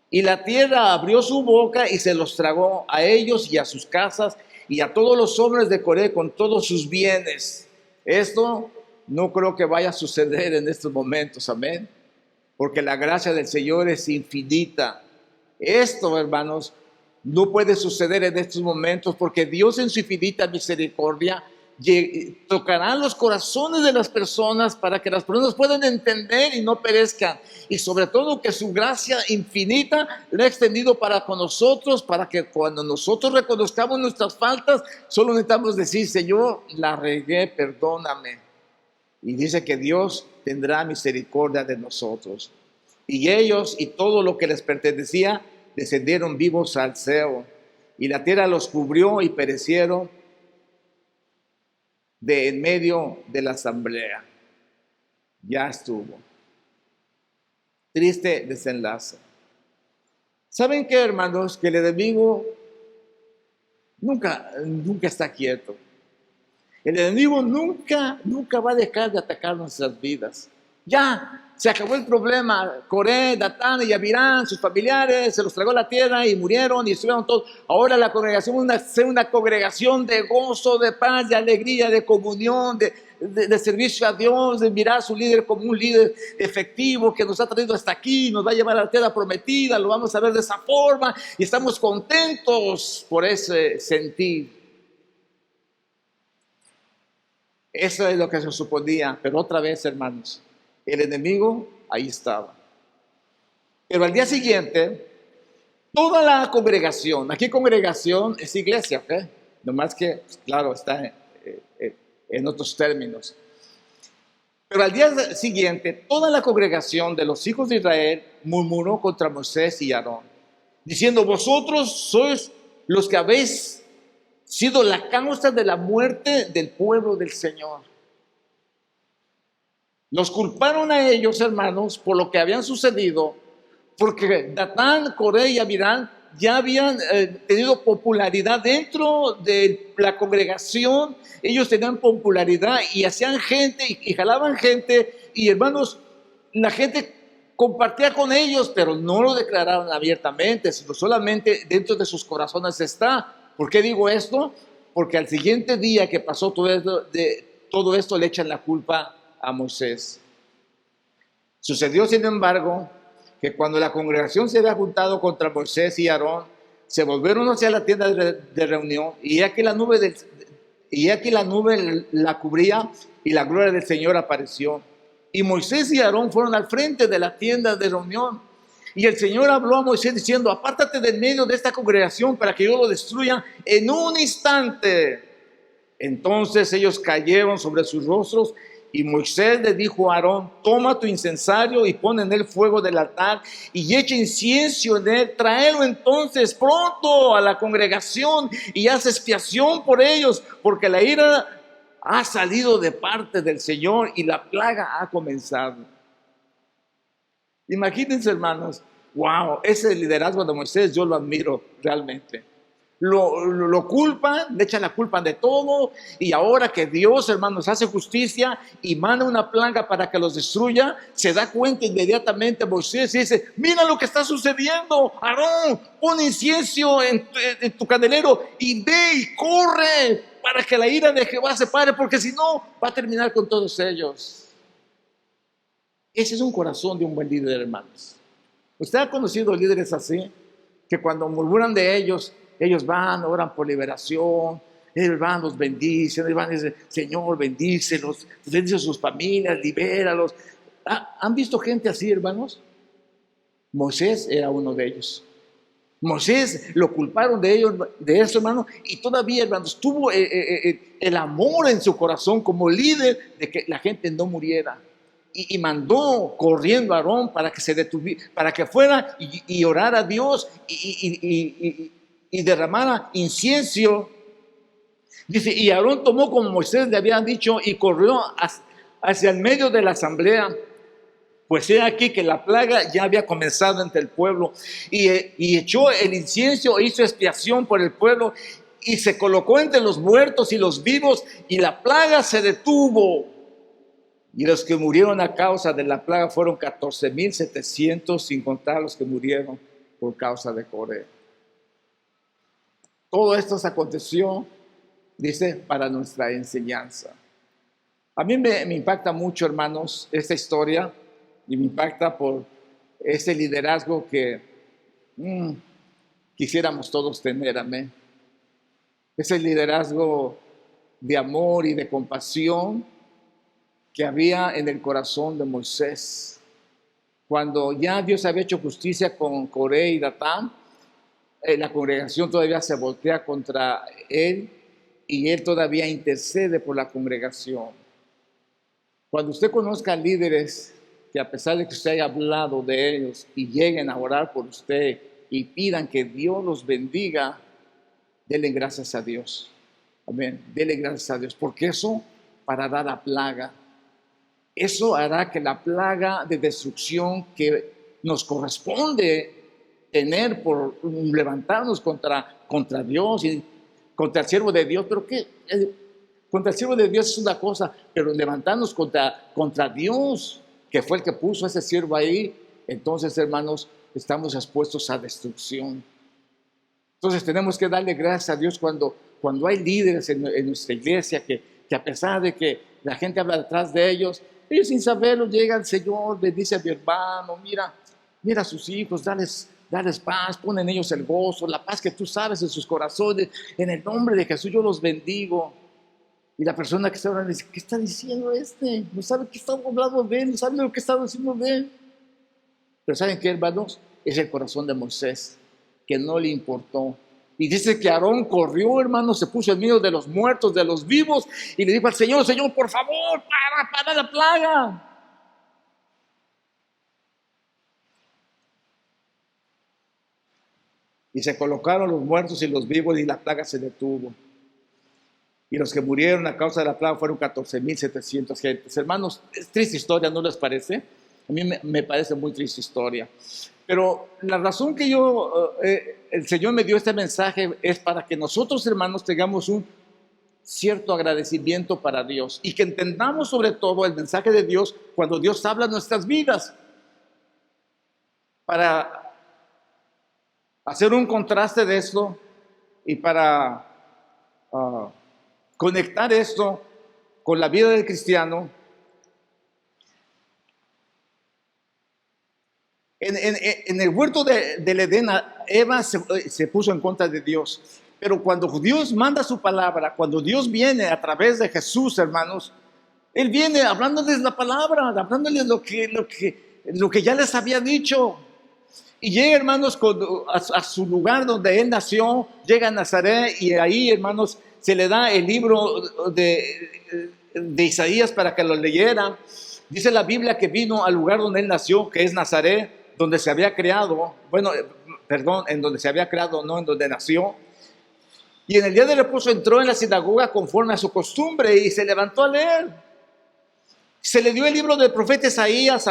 y la tierra abrió su boca y se los tragó a ellos y a sus casas y a todos los hombres de Coré con todos sus bienes. Esto no creo que vaya a suceder en estos momentos, amén, porque la gracia del Señor es infinita. Esto, hermanos, no puede suceder en estos momentos porque Dios en su infinita misericordia tocará los corazones de las personas para que las personas puedan entender y no perezcan. Y sobre todo que su gracia infinita la ha extendido para con nosotros, para que cuando nosotros reconozcamos nuestras faltas, solo necesitamos decir, Señor, la regué, perdóname. Y dice que Dios tendrá misericordia de nosotros. Y ellos y todo lo que les pertenecía descendieron vivos al Seol, y la tierra los cubrió y perecieron de en medio de la asamblea. Ya estuvo. Triste desenlace. ¿Saben qué, hermanos? Que el enemigo nunca está quieto. El enemigo nunca va a dejar de atacar nuestras vidas. Ya se acabó el problema. Coré, Datán y Abirán, sus familiares, se los tragó la tierra y murieron y estuvieron todos. Ahora la congregación es una congregación de gozo, de paz, de alegría, de comunión, de servicio a Dios, de mirar a su líder como un líder efectivo que nos ha traído hasta aquí, nos va a llevar a la tierra prometida, lo vamos a ver de esa forma y estamos contentos por ese sentir. Eso es lo que se suponía, pero otra vez, hermanos, el enemigo ahí estaba. Pero al día siguiente, toda la congregación, aquí congregación es iglesia, ¿ok? Nomás que, claro, está en otros términos. Pero al día siguiente, toda la congregación de los hijos de Israel murmuró contra Moisés y Aarón, diciendo, vosotros sois los que habéis sido la causa de la muerte del pueblo del Señor. Los culparon a ellos, hermanos, por lo que habían sucedido, porque Datán, Coré y Abirán ya habían tenido popularidad dentro de la congregación. Ellos tenían popularidad y hacían gente y jalaban gente, y hermanos, la gente compartía con ellos, pero no lo declararon abiertamente, sino solamente dentro de sus corazones está. ¿Por qué digo esto? Porque al siguiente día que pasó todo esto le echan la culpa a Moisés. Sucedió, sin embargo, que cuando la congregación se había juntado contra Moisés y Aarón, se volvieron hacia la tienda de reunión, y aquí la nube la cubría, y la gloria del Señor apareció. Y Moisés y Aarón fueron al frente de la tienda de reunión. Y el Señor habló a Moisés diciendo, apártate del medio de esta congregación para que yo lo destruya en un instante. Entonces ellos cayeron sobre sus rostros Y Moisés le dijo a Aarón: toma tu incensario y pon en él fuego del altar y echa incienso en él. Tráelo entonces pronto a la congregación y haz expiación por ellos, porque la ira ha salido de parte del Señor y la plaga ha comenzado. Imagínense, hermanos, wow, ese liderazgo de Moisés yo lo admiro realmente. Lo culpan, le echan la culpa de todo, y ahora que Dios, hermanos, hace justicia y manda una plaga para que los destruya, se da cuenta inmediatamente Moisés y dice: mira lo que está sucediendo, Aarón, pon incienso en tu candelero y ve y corre para que la ira de Jehová se pare, porque si no va a terminar con todos ellos. Ese es un corazón de un buen líder, hermanos. ¿Usted ha conocido líderes así? Que cuando murmuran de ellos van, oran por liberación, ellos van, los bendicen, ellos van y dicen: Señor, bendícelos, bendice a sus familias, libéralos. ¿Han visto gente así, hermanos? Moisés era uno de ellos. Moisés lo culparon de eso, hermano, y todavía, hermanos, tuvo el amor en su corazón como líder de que la gente no muriera. Y mandó corriendo a Aarón para que se detuviera, para que fuera y orara a Dios y derramara incienso. Dice: y Aarón tomó como Moisés le había dicho y corrió hacia el medio de la asamblea, pues he aquí que la plaga ya había comenzado entre el pueblo, y echó el incienso e hizo expiación por el pueblo, y se colocó entre los muertos y los vivos, y la plaga se detuvo. Y los que murieron a causa de la plaga fueron 14,700, sin contar los que murieron por causa de Coré. Todo esto se aconteció, dice, para nuestra enseñanza. A mí me impacta mucho, hermanos, esta historia, y me impacta por ese liderazgo que quisiéramos todos tener, amén. Ese liderazgo de amor y de compasión que había en el corazón de Moisés. Cuando ya Dios había hecho justicia con Coré y Datán, la congregación todavía se voltea contra él y él todavía intercede por la congregación. Cuando usted conozca líderes que, a pesar de que usted haya hablado de ellos, y lleguen a orar por usted y pidan que Dios los bendiga, denle gracias a Dios. Amén. Denle gracias a Dios, porque eso parará la plaga. Eso hará que la plaga de destrucción que nos corresponde tener por levantarnos contra Dios y contra el siervo de Dios, pero ¿qué? Contra el siervo de Dios es una cosa, pero levantarnos contra Dios, que fue el que puso a ese siervo ahí, entonces, hermanos, estamos expuestos a destrucción. Entonces tenemos que darle gracias a Dios cuando hay líderes en nuestra iglesia que a pesar de que la gente habla detrás de ellos sin saberlo llegan: Señor, bendice a mi hermano, mira a sus hijos, dales paz, pon en ellos el gozo, la paz que tú sabes en sus corazones, en el nombre de Jesús yo los bendigo. Y la persona que está hablando dice: ¿qué está diciendo este? No sabe qué está hablando de él, no sabe lo que está diciendo de él. Pero ¿saben qué, hermanos? Es el corazón de Moisés, que no le importó. Y dice que Aarón corrió, hermanos, se puso en medio de los muertos, de los vivos, y le dijo al Señor: Señor, por favor, para la plaga. Y se colocaron los muertos y los vivos, y la plaga se detuvo. Y los que murieron a causa de la plaga fueron 14,700 gentes. Hermanos, es triste historia, ¿no les parece? A mí me parece muy triste historia. Pero la razón que el Señor me dio este mensaje es para que nosotros, hermanos, tengamos un cierto agradecimiento para Dios y que entendamos sobre todo el mensaje de Dios cuando Dios habla en nuestras vidas, para hacer un contraste de esto y para conectar esto con la vida del cristiano. En el huerto del Edén, Eva se puso en contra de Dios. Pero cuando Dios manda su palabra, cuando Dios viene a través de Jesús, hermanos, Él viene hablándoles la palabra, hablándoles lo que ya les había dicho. Y llega, hermanos, a su lugar donde Él nació, llega a Nazaret, y ahí, hermanos, se le da el libro de Isaías para que lo leyeran. Dice la Biblia que vino al lugar donde él nació, que es Nazaret, donde se había creado, en donde se había creado, no en donde nació. Y en el día de reposo entró en la sinagoga conforme a su costumbre y se levantó a leer. Se le dio el libro del profeta Isaías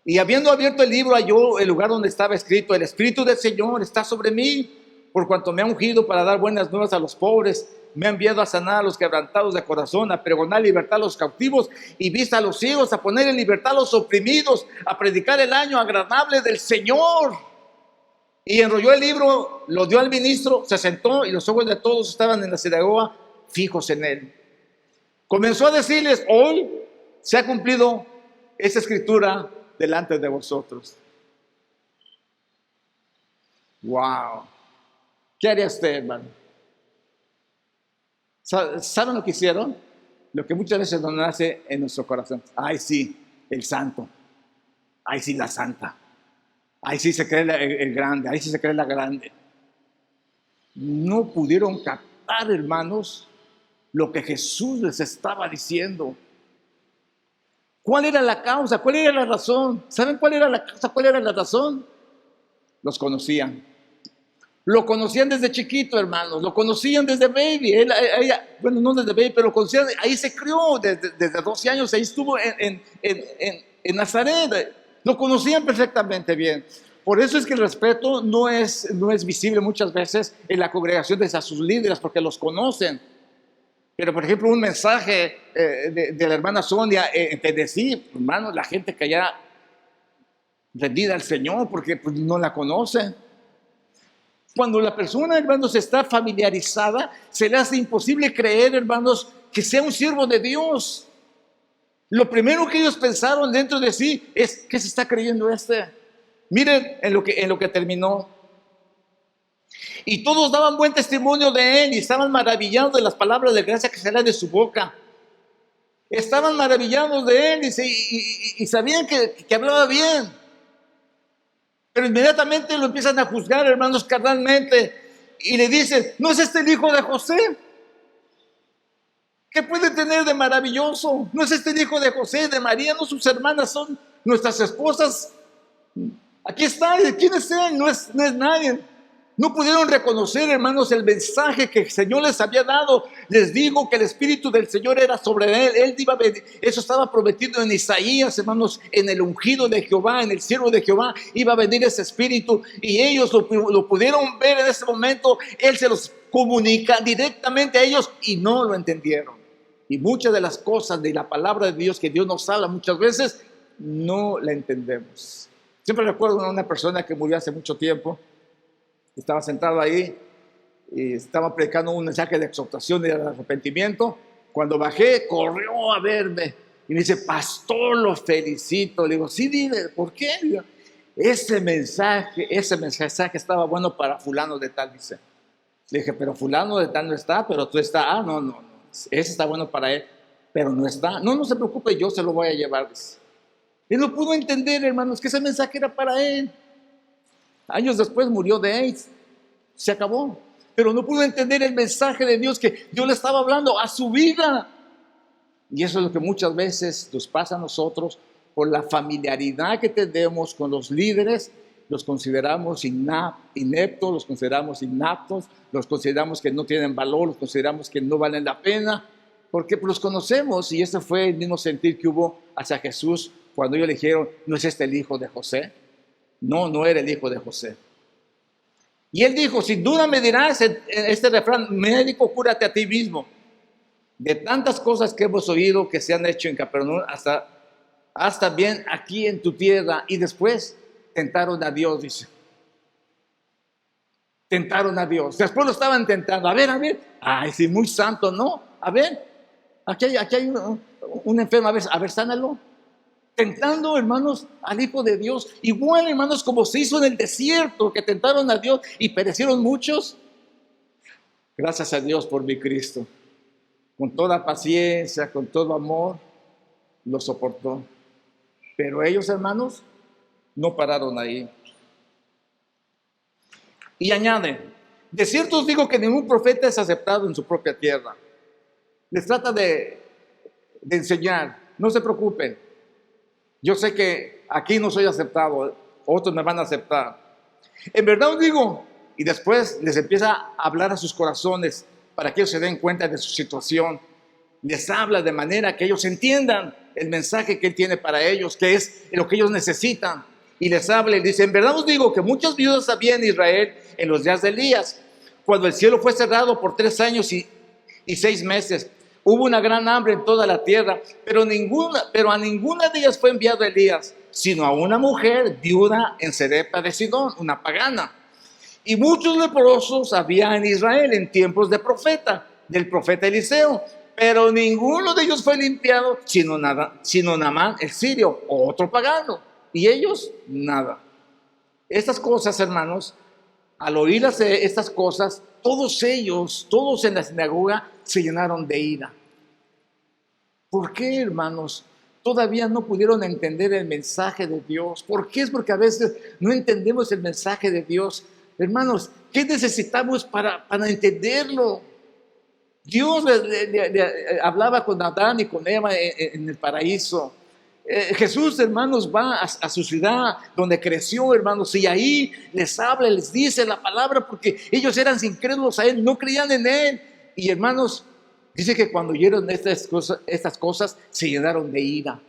y habiendo abierto el libro halló el lugar donde estaba escrito: el Espíritu del Señor está sobre mí, por cuanto me ha ungido para dar buenas nuevas a los pobres. Me ha enviado a sanar a los quebrantados de corazón, a pregonar libertad a los cautivos y vista a los ciegos, a poner en libertad a los oprimidos, a predicar el año agradable del Señor. Y enrolló el libro, lo dio al ministro, se sentó y los ojos de todos estaban en la sinagoga fijos en él. Comenzó a decirles: hoy se ha cumplido esta escritura delante de vosotros. Wow. ¿Qué haría usted, hermano? ¿Saben lo que hicieron? Lo que muchas veces nos nace en nuestro corazón. Ay, sí, el santo. Ay, sí, la santa. Ay, sí se cree el grande. Ay, sí se cree la grande. No pudieron captar, hermanos, lo que Jesús les estaba diciendo. ¿Cuál era la causa? ¿Cuál era la razón? ¿Saben cuál era la causa? ¿Cuál era la razón? Los conocían. Lo conocían desde chiquito, hermanos. Lo conocían desde baby. Bueno, no desde baby, pero lo conocían. Ahí se crió desde 12 años. Ahí estuvo en Nazaret. Lo conocían perfectamente bien. Por eso es que el respeto no es visible muchas veces en la congregación de sus líderes, porque los conocen. Pero, por ejemplo, un mensaje de la hermana Sonia en Tennessee, hermanos, la gente que haya rendida al Señor porque pues, no la conoce. Cuando la persona, hermanos, está familiarizada, se le hace imposible creer, hermanos, que sea un siervo de Dios. Lo primero que ellos pensaron dentro de sí es: ¿qué se está creyendo este? Miren en lo que terminó. Y todos daban buen testimonio de él y estaban maravillados de las palabras de gracia que salían de su boca. Estaban maravillados de él y sabían que hablaba bien. Pero inmediatamente lo empiezan a juzgar, hermanos, carnalmente. Y le dicen: ¿no es este el hijo de José? ¿Qué puede tener de maravilloso? ¿No es este el hijo de José, de María? ¿No sus hermanas son nuestras esposas? Aquí está. ¿Quién es él? No es nadie. No pudieron reconocer, hermanos, el mensaje que el Señor les había dado. Les digo que el Espíritu del Señor era sobre él. Él iba a venir. Eso estaba prometido en Isaías, hermanos, en el ungido de Jehová, en el siervo de Jehová. Iba a venir ese Espíritu y ellos lo pudieron ver en ese momento. Él se los comunica directamente a ellos y no lo entendieron. Y muchas de las cosas de la palabra de Dios que Dios nos habla muchas veces, no la entendemos. Siempre recuerdo a una persona que murió hace mucho tiempo. Estaba sentado ahí y estaba predicando un mensaje de exhortación y de arrepentimiento. Cuando bajé, corrió a verme y me dice: pastor, lo felicito. Le digo: sí, dile, ¿por qué? Digo, ese mensaje estaba bueno para fulano de tal, dice. Le dije: pero fulano de tal no está, pero tú estás. Ah, no, ese está bueno para él, pero no está. No se preocupe, yo se lo voy a llevar, dice. Él no pudo entender, hermanos, que ese mensaje era para él. Años después murió de AIDS, se acabó, pero no pudo entender el mensaje de Dios que Dios le estaba hablando a su vida. Y eso es lo que muchas veces nos pasa a nosotros por la familiaridad que tenemos con los líderes. Los consideramos ineptos, los consideramos inaptos, los consideramos que no tienen valor, los consideramos que no valen la pena, porque los conocemos. Y ese fue el mismo sentir que hubo hacia Jesús cuando ellos le dijeron: ¿no es este el hijo de José? No era el hijo de José. Y él dijo: sin duda me dirás este refrán: médico, cúrate a ti mismo. De tantas cosas que hemos oído que se han hecho en Capernaum, hasta bien aquí en tu tierra. Y después tentaron a Dios, dice. Tentaron a Dios. Después lo estaban tentando. A ver. Ay, sí, muy santo, ¿no? A ver, aquí hay un enfermo. A ver, sánalo. Tentando, hermanos, al Hijo de Dios. Igual, hermanos, como se hizo en el desierto, que tentaron a Dios y perecieron muchos. Gracias a Dios por mi Cristo. Con toda paciencia, con todo amor, lo soportó. Pero ellos, hermanos, no pararon ahí. Y añade: de cierto os digo que ningún profeta es aceptado en su propia tierra. Les trata de de enseñar. No se preocupen. Yo sé que aquí no soy aceptado, otros me van a aceptar. En verdad os digo, y después les empieza a hablar a sus corazones para que ellos se den cuenta de su situación. Les habla de manera que ellos entiendan el mensaje que Él tiene para ellos, que es lo que ellos necesitan. Y les habla y dice, en verdad os digo que muchas viudas había en Israel en los días de Elías, cuando el cielo fue cerrado por 3 años y 6 meses. Hubo una gran hambre en toda la tierra, pero a ninguna de ellas fue enviado Elías, sino a una mujer viuda en Serepa de Sidón, una pagana. Y muchos leprosos había en Israel en tiempos del profeta Eliseo, pero ninguno de ellos fue limpiado, sino Naamán el sirio, otro pagano, y ellos nada. Estas cosas, hermanos, al oír estas cosas, todos en la sinagoga se llenaron de ira. ¿Por qué, hermanos? Todavía no pudieron entender el mensaje de Dios. ¿Por qué? Es porque a veces no entendemos el mensaje de Dios. Hermanos, ¿qué necesitamos para entenderlo? Dios le hablaba con Adán y con Eva en el paraíso. Jesús, hermanos, va a su ciudad donde creció, hermanos, y ahí les habla, les dice la palabra, porque ellos eran incrédulos a Él, no creían en Él. Y hermanos, dice que cuando oyeron estas cosas se llenaron de ira.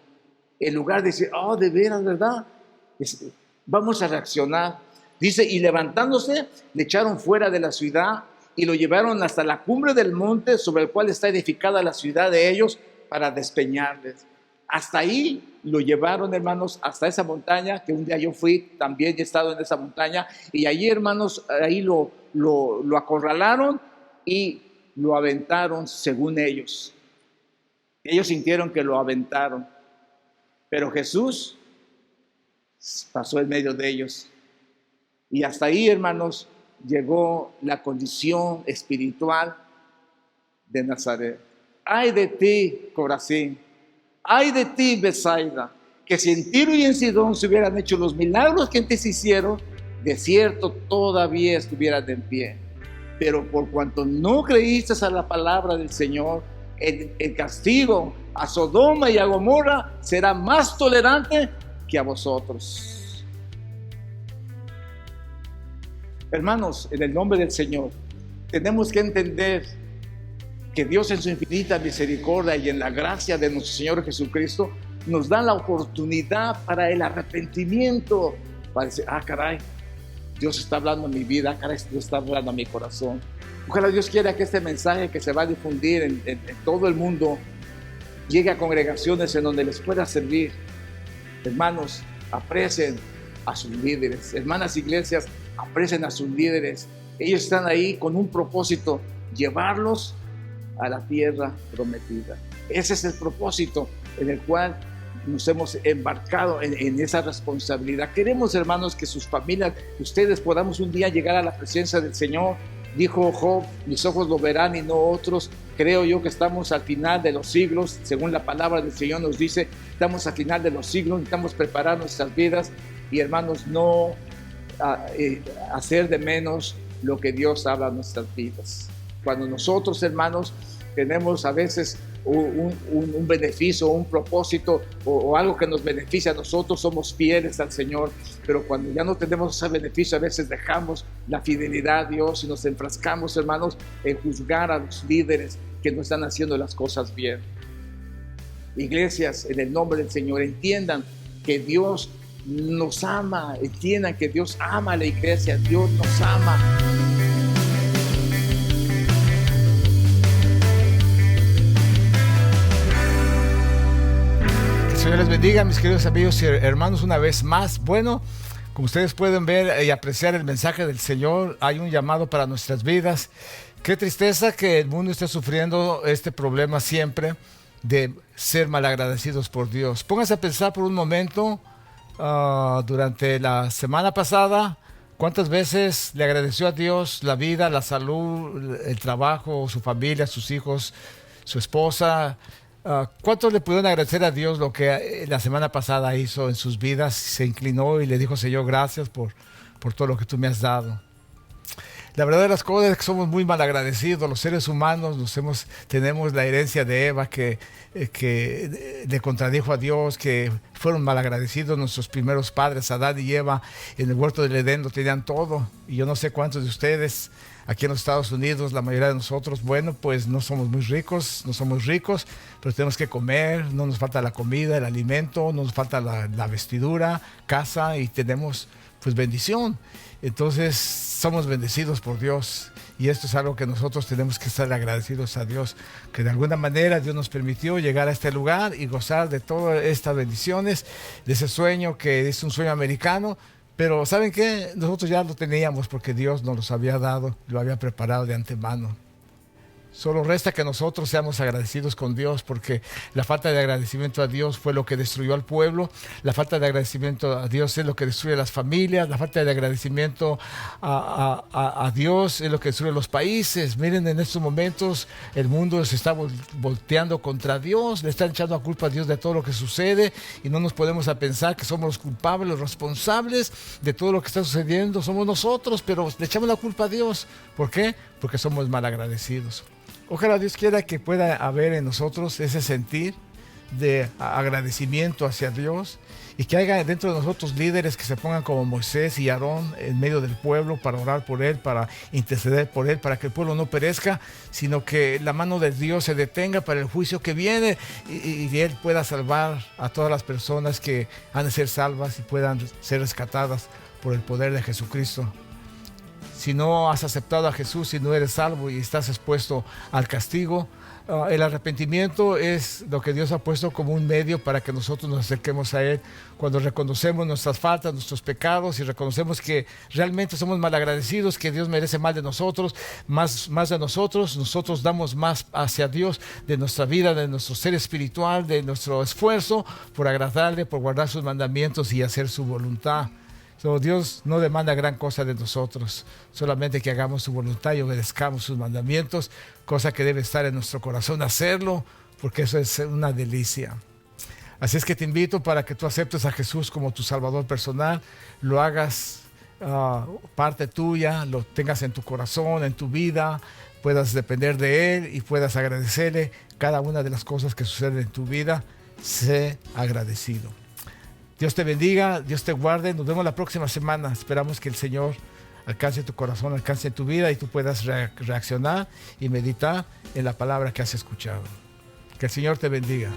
En lugar de decir, oh, de veras, ¿verdad? Vamos a reaccionar. Dice, y levantándose, le echaron fuera de la ciudad y lo llevaron hasta la cumbre del monte sobre el cual está edificada la ciudad de ellos para despeñarles. Hasta ahí lo llevaron, hermanos, hasta esa montaña, que un día yo fui, también he estado en esa montaña, y allí, hermanos, ahí lo acorralaron y lo aventaron según ellos. Ellos sintieron que lo aventaron, pero Jesús pasó en medio de ellos. Y hasta ahí, hermanos, llegó la condición espiritual de Nazaret. Ay de ti, Corazín. Ay de ti, Betsaida, que si en Tiro y en Sidón se hubieran hecho los milagros que en ti se hicieron, de cierto todavía estuvieran en pie. Pero por cuanto no creíste a la palabra del Señor, el castigo a Sodoma y a Gomorra será más tolerante que a vosotros. Hermanos, en el nombre del Señor, tenemos que entender que Dios en su infinita misericordia y en la gracia de nuestro Señor Jesucristo nos da la oportunidad para el arrepentimiento, para decir, caray, Dios está hablando a mi vida, caray, Dios está hablando a mi corazón. Ojalá Dios quiera que este mensaje que se va a difundir en todo el mundo llegue a congregaciones en donde les pueda servir. Hermanos, aprecien a sus líderes. Hermanas iglesias, aprecien a sus líderes. Ellos están ahí con un propósito, llevarlos a la tierra prometida. Ese es el propósito en el cual nos hemos embarcado en esa responsabilidad. Queremos, hermanos, que sus familias, ustedes podamos un día llegar a la presencia del Señor. Dijo Job, mis ojos lo verán y no otros. Creo yo que estamos al final de los siglos, según la palabra del Señor nos dice, estamos al final de los siglos, necesitamos preparar nuestras vidas y, hermanos, no hacer de menos lo que Dios habla en nuestras vidas. Cuando nosotros, hermanos, tenemos a veces un beneficio, un propósito o algo que nos beneficia a nosotros, somos fieles al Señor, pero cuando ya no tenemos ese beneficio, a veces dejamos la fidelidad a Dios y nos enfrascamos, hermanos, en juzgar a los líderes que no están haciendo las cosas bien. Iglesias, en el nombre del Señor, entiendan que Dios nos ama, entiendan que Dios ama a la iglesia, Dios nos ama. Señor les bendiga, mis queridos amigos y hermanos, una vez más. Bueno, como ustedes pueden ver y apreciar el mensaje del Señor, hay un llamado para nuestras vidas. Qué tristeza que el mundo esté sufriendo este problema siempre de ser malagradecidos por Dios. Pónganse a pensar por un momento, durante la semana pasada, ¿cuántas veces le agradeció a Dios la vida, la salud, el trabajo, su familia, sus hijos, su esposa? ¿Cuántos le pudieron agradecer a Dios lo que la semana pasada hizo en sus vidas? Se inclinó y le dijo, Señor, gracias por todo lo que tú me has dado. La verdad de las cosas es que somos muy malagradecidos. Los seres humanos tenemos la herencia de Eva que le contradijo a Dios, que fueron malagradecidos. Nuestros primeros padres, Adán y Eva, en el huerto del Edén lo tenían todo. Y yo no sé cuántos de ustedes aquí en los Estados Unidos, la mayoría de nosotros, bueno, pues no somos ricos, pero tenemos que comer, no nos falta la comida, el alimento, no nos falta la vestidura, casa, y tenemos pues bendición. Entonces somos bendecidos por Dios, y esto es algo que nosotros tenemos que estar agradecidos a Dios, que de alguna manera Dios nos permitió llegar a este lugar y gozar de todas estas bendiciones, de ese sueño que es un sueño americano. Pero ¿saben qué? Nosotros ya lo teníamos porque Dios nos los había dado, lo había preparado de antemano. Solo resta que nosotros seamos agradecidos con Dios, porque la falta de agradecimiento a Dios fue lo que destruyó al pueblo. La falta de agradecimiento a Dios es lo que destruye las familias. La falta de agradecimiento a Dios es lo que destruye los países. Miren, en estos momentos el mundo se está volteando contra Dios. Le están echando la culpa a Dios de todo lo que sucede, y no nos podemos a pensar que somos los culpables, los responsables de todo lo que está sucediendo. Somos nosotros, pero le echamos la culpa a Dios. ¿Por qué? Porque somos malagradecidos. Ojalá Dios quiera que pueda haber en nosotros ese sentir de agradecimiento hacia Dios, y que haya dentro de nosotros líderes que se pongan como Moisés y Aarón en medio del pueblo para orar por él, para interceder por él, para que el pueblo no perezca, sino que la mano de Dios se detenga para el juicio que viene, y él pueda salvar a todas las personas que han de ser salvas y puedan ser rescatadas por el poder de Jesucristo. Si no has aceptado a Jesús, si no eres salvo y estás expuesto al castigo, el arrepentimiento es lo que Dios ha puesto como un medio para que nosotros nos acerquemos a Él. Cuando reconocemos nuestras faltas, nuestros pecados, y reconocemos que realmente somos malagradecidos, que Dios merece más de nosotros, más de nosotros damos más hacia Dios, de nuestra vida, de nuestro ser espiritual, de nuestro esfuerzo por agradarle, por guardar sus mandamientos y hacer su voluntad. Dios no demanda gran cosa de nosotros, solamente que hagamos su voluntad y obedezcamos sus mandamientos, cosa que debe estar en nuestro corazón hacerlo, porque eso es una delicia. Así es que te invito para que tú aceptes a Jesús como tu Salvador personal, lo hagas parte tuya, lo tengas en tu corazón, en tu vida, puedas depender de Él y puedas agradecerle cada una de las cosas que suceden en tu vida. Sé agradecido. Dios te bendiga, Dios te guarde. Nos vemos la próxima semana. Esperamos que el Señor alcance tu corazón, alcance tu vida, y tú puedas reaccionar y meditar en la palabra que has escuchado. Que el Señor te bendiga.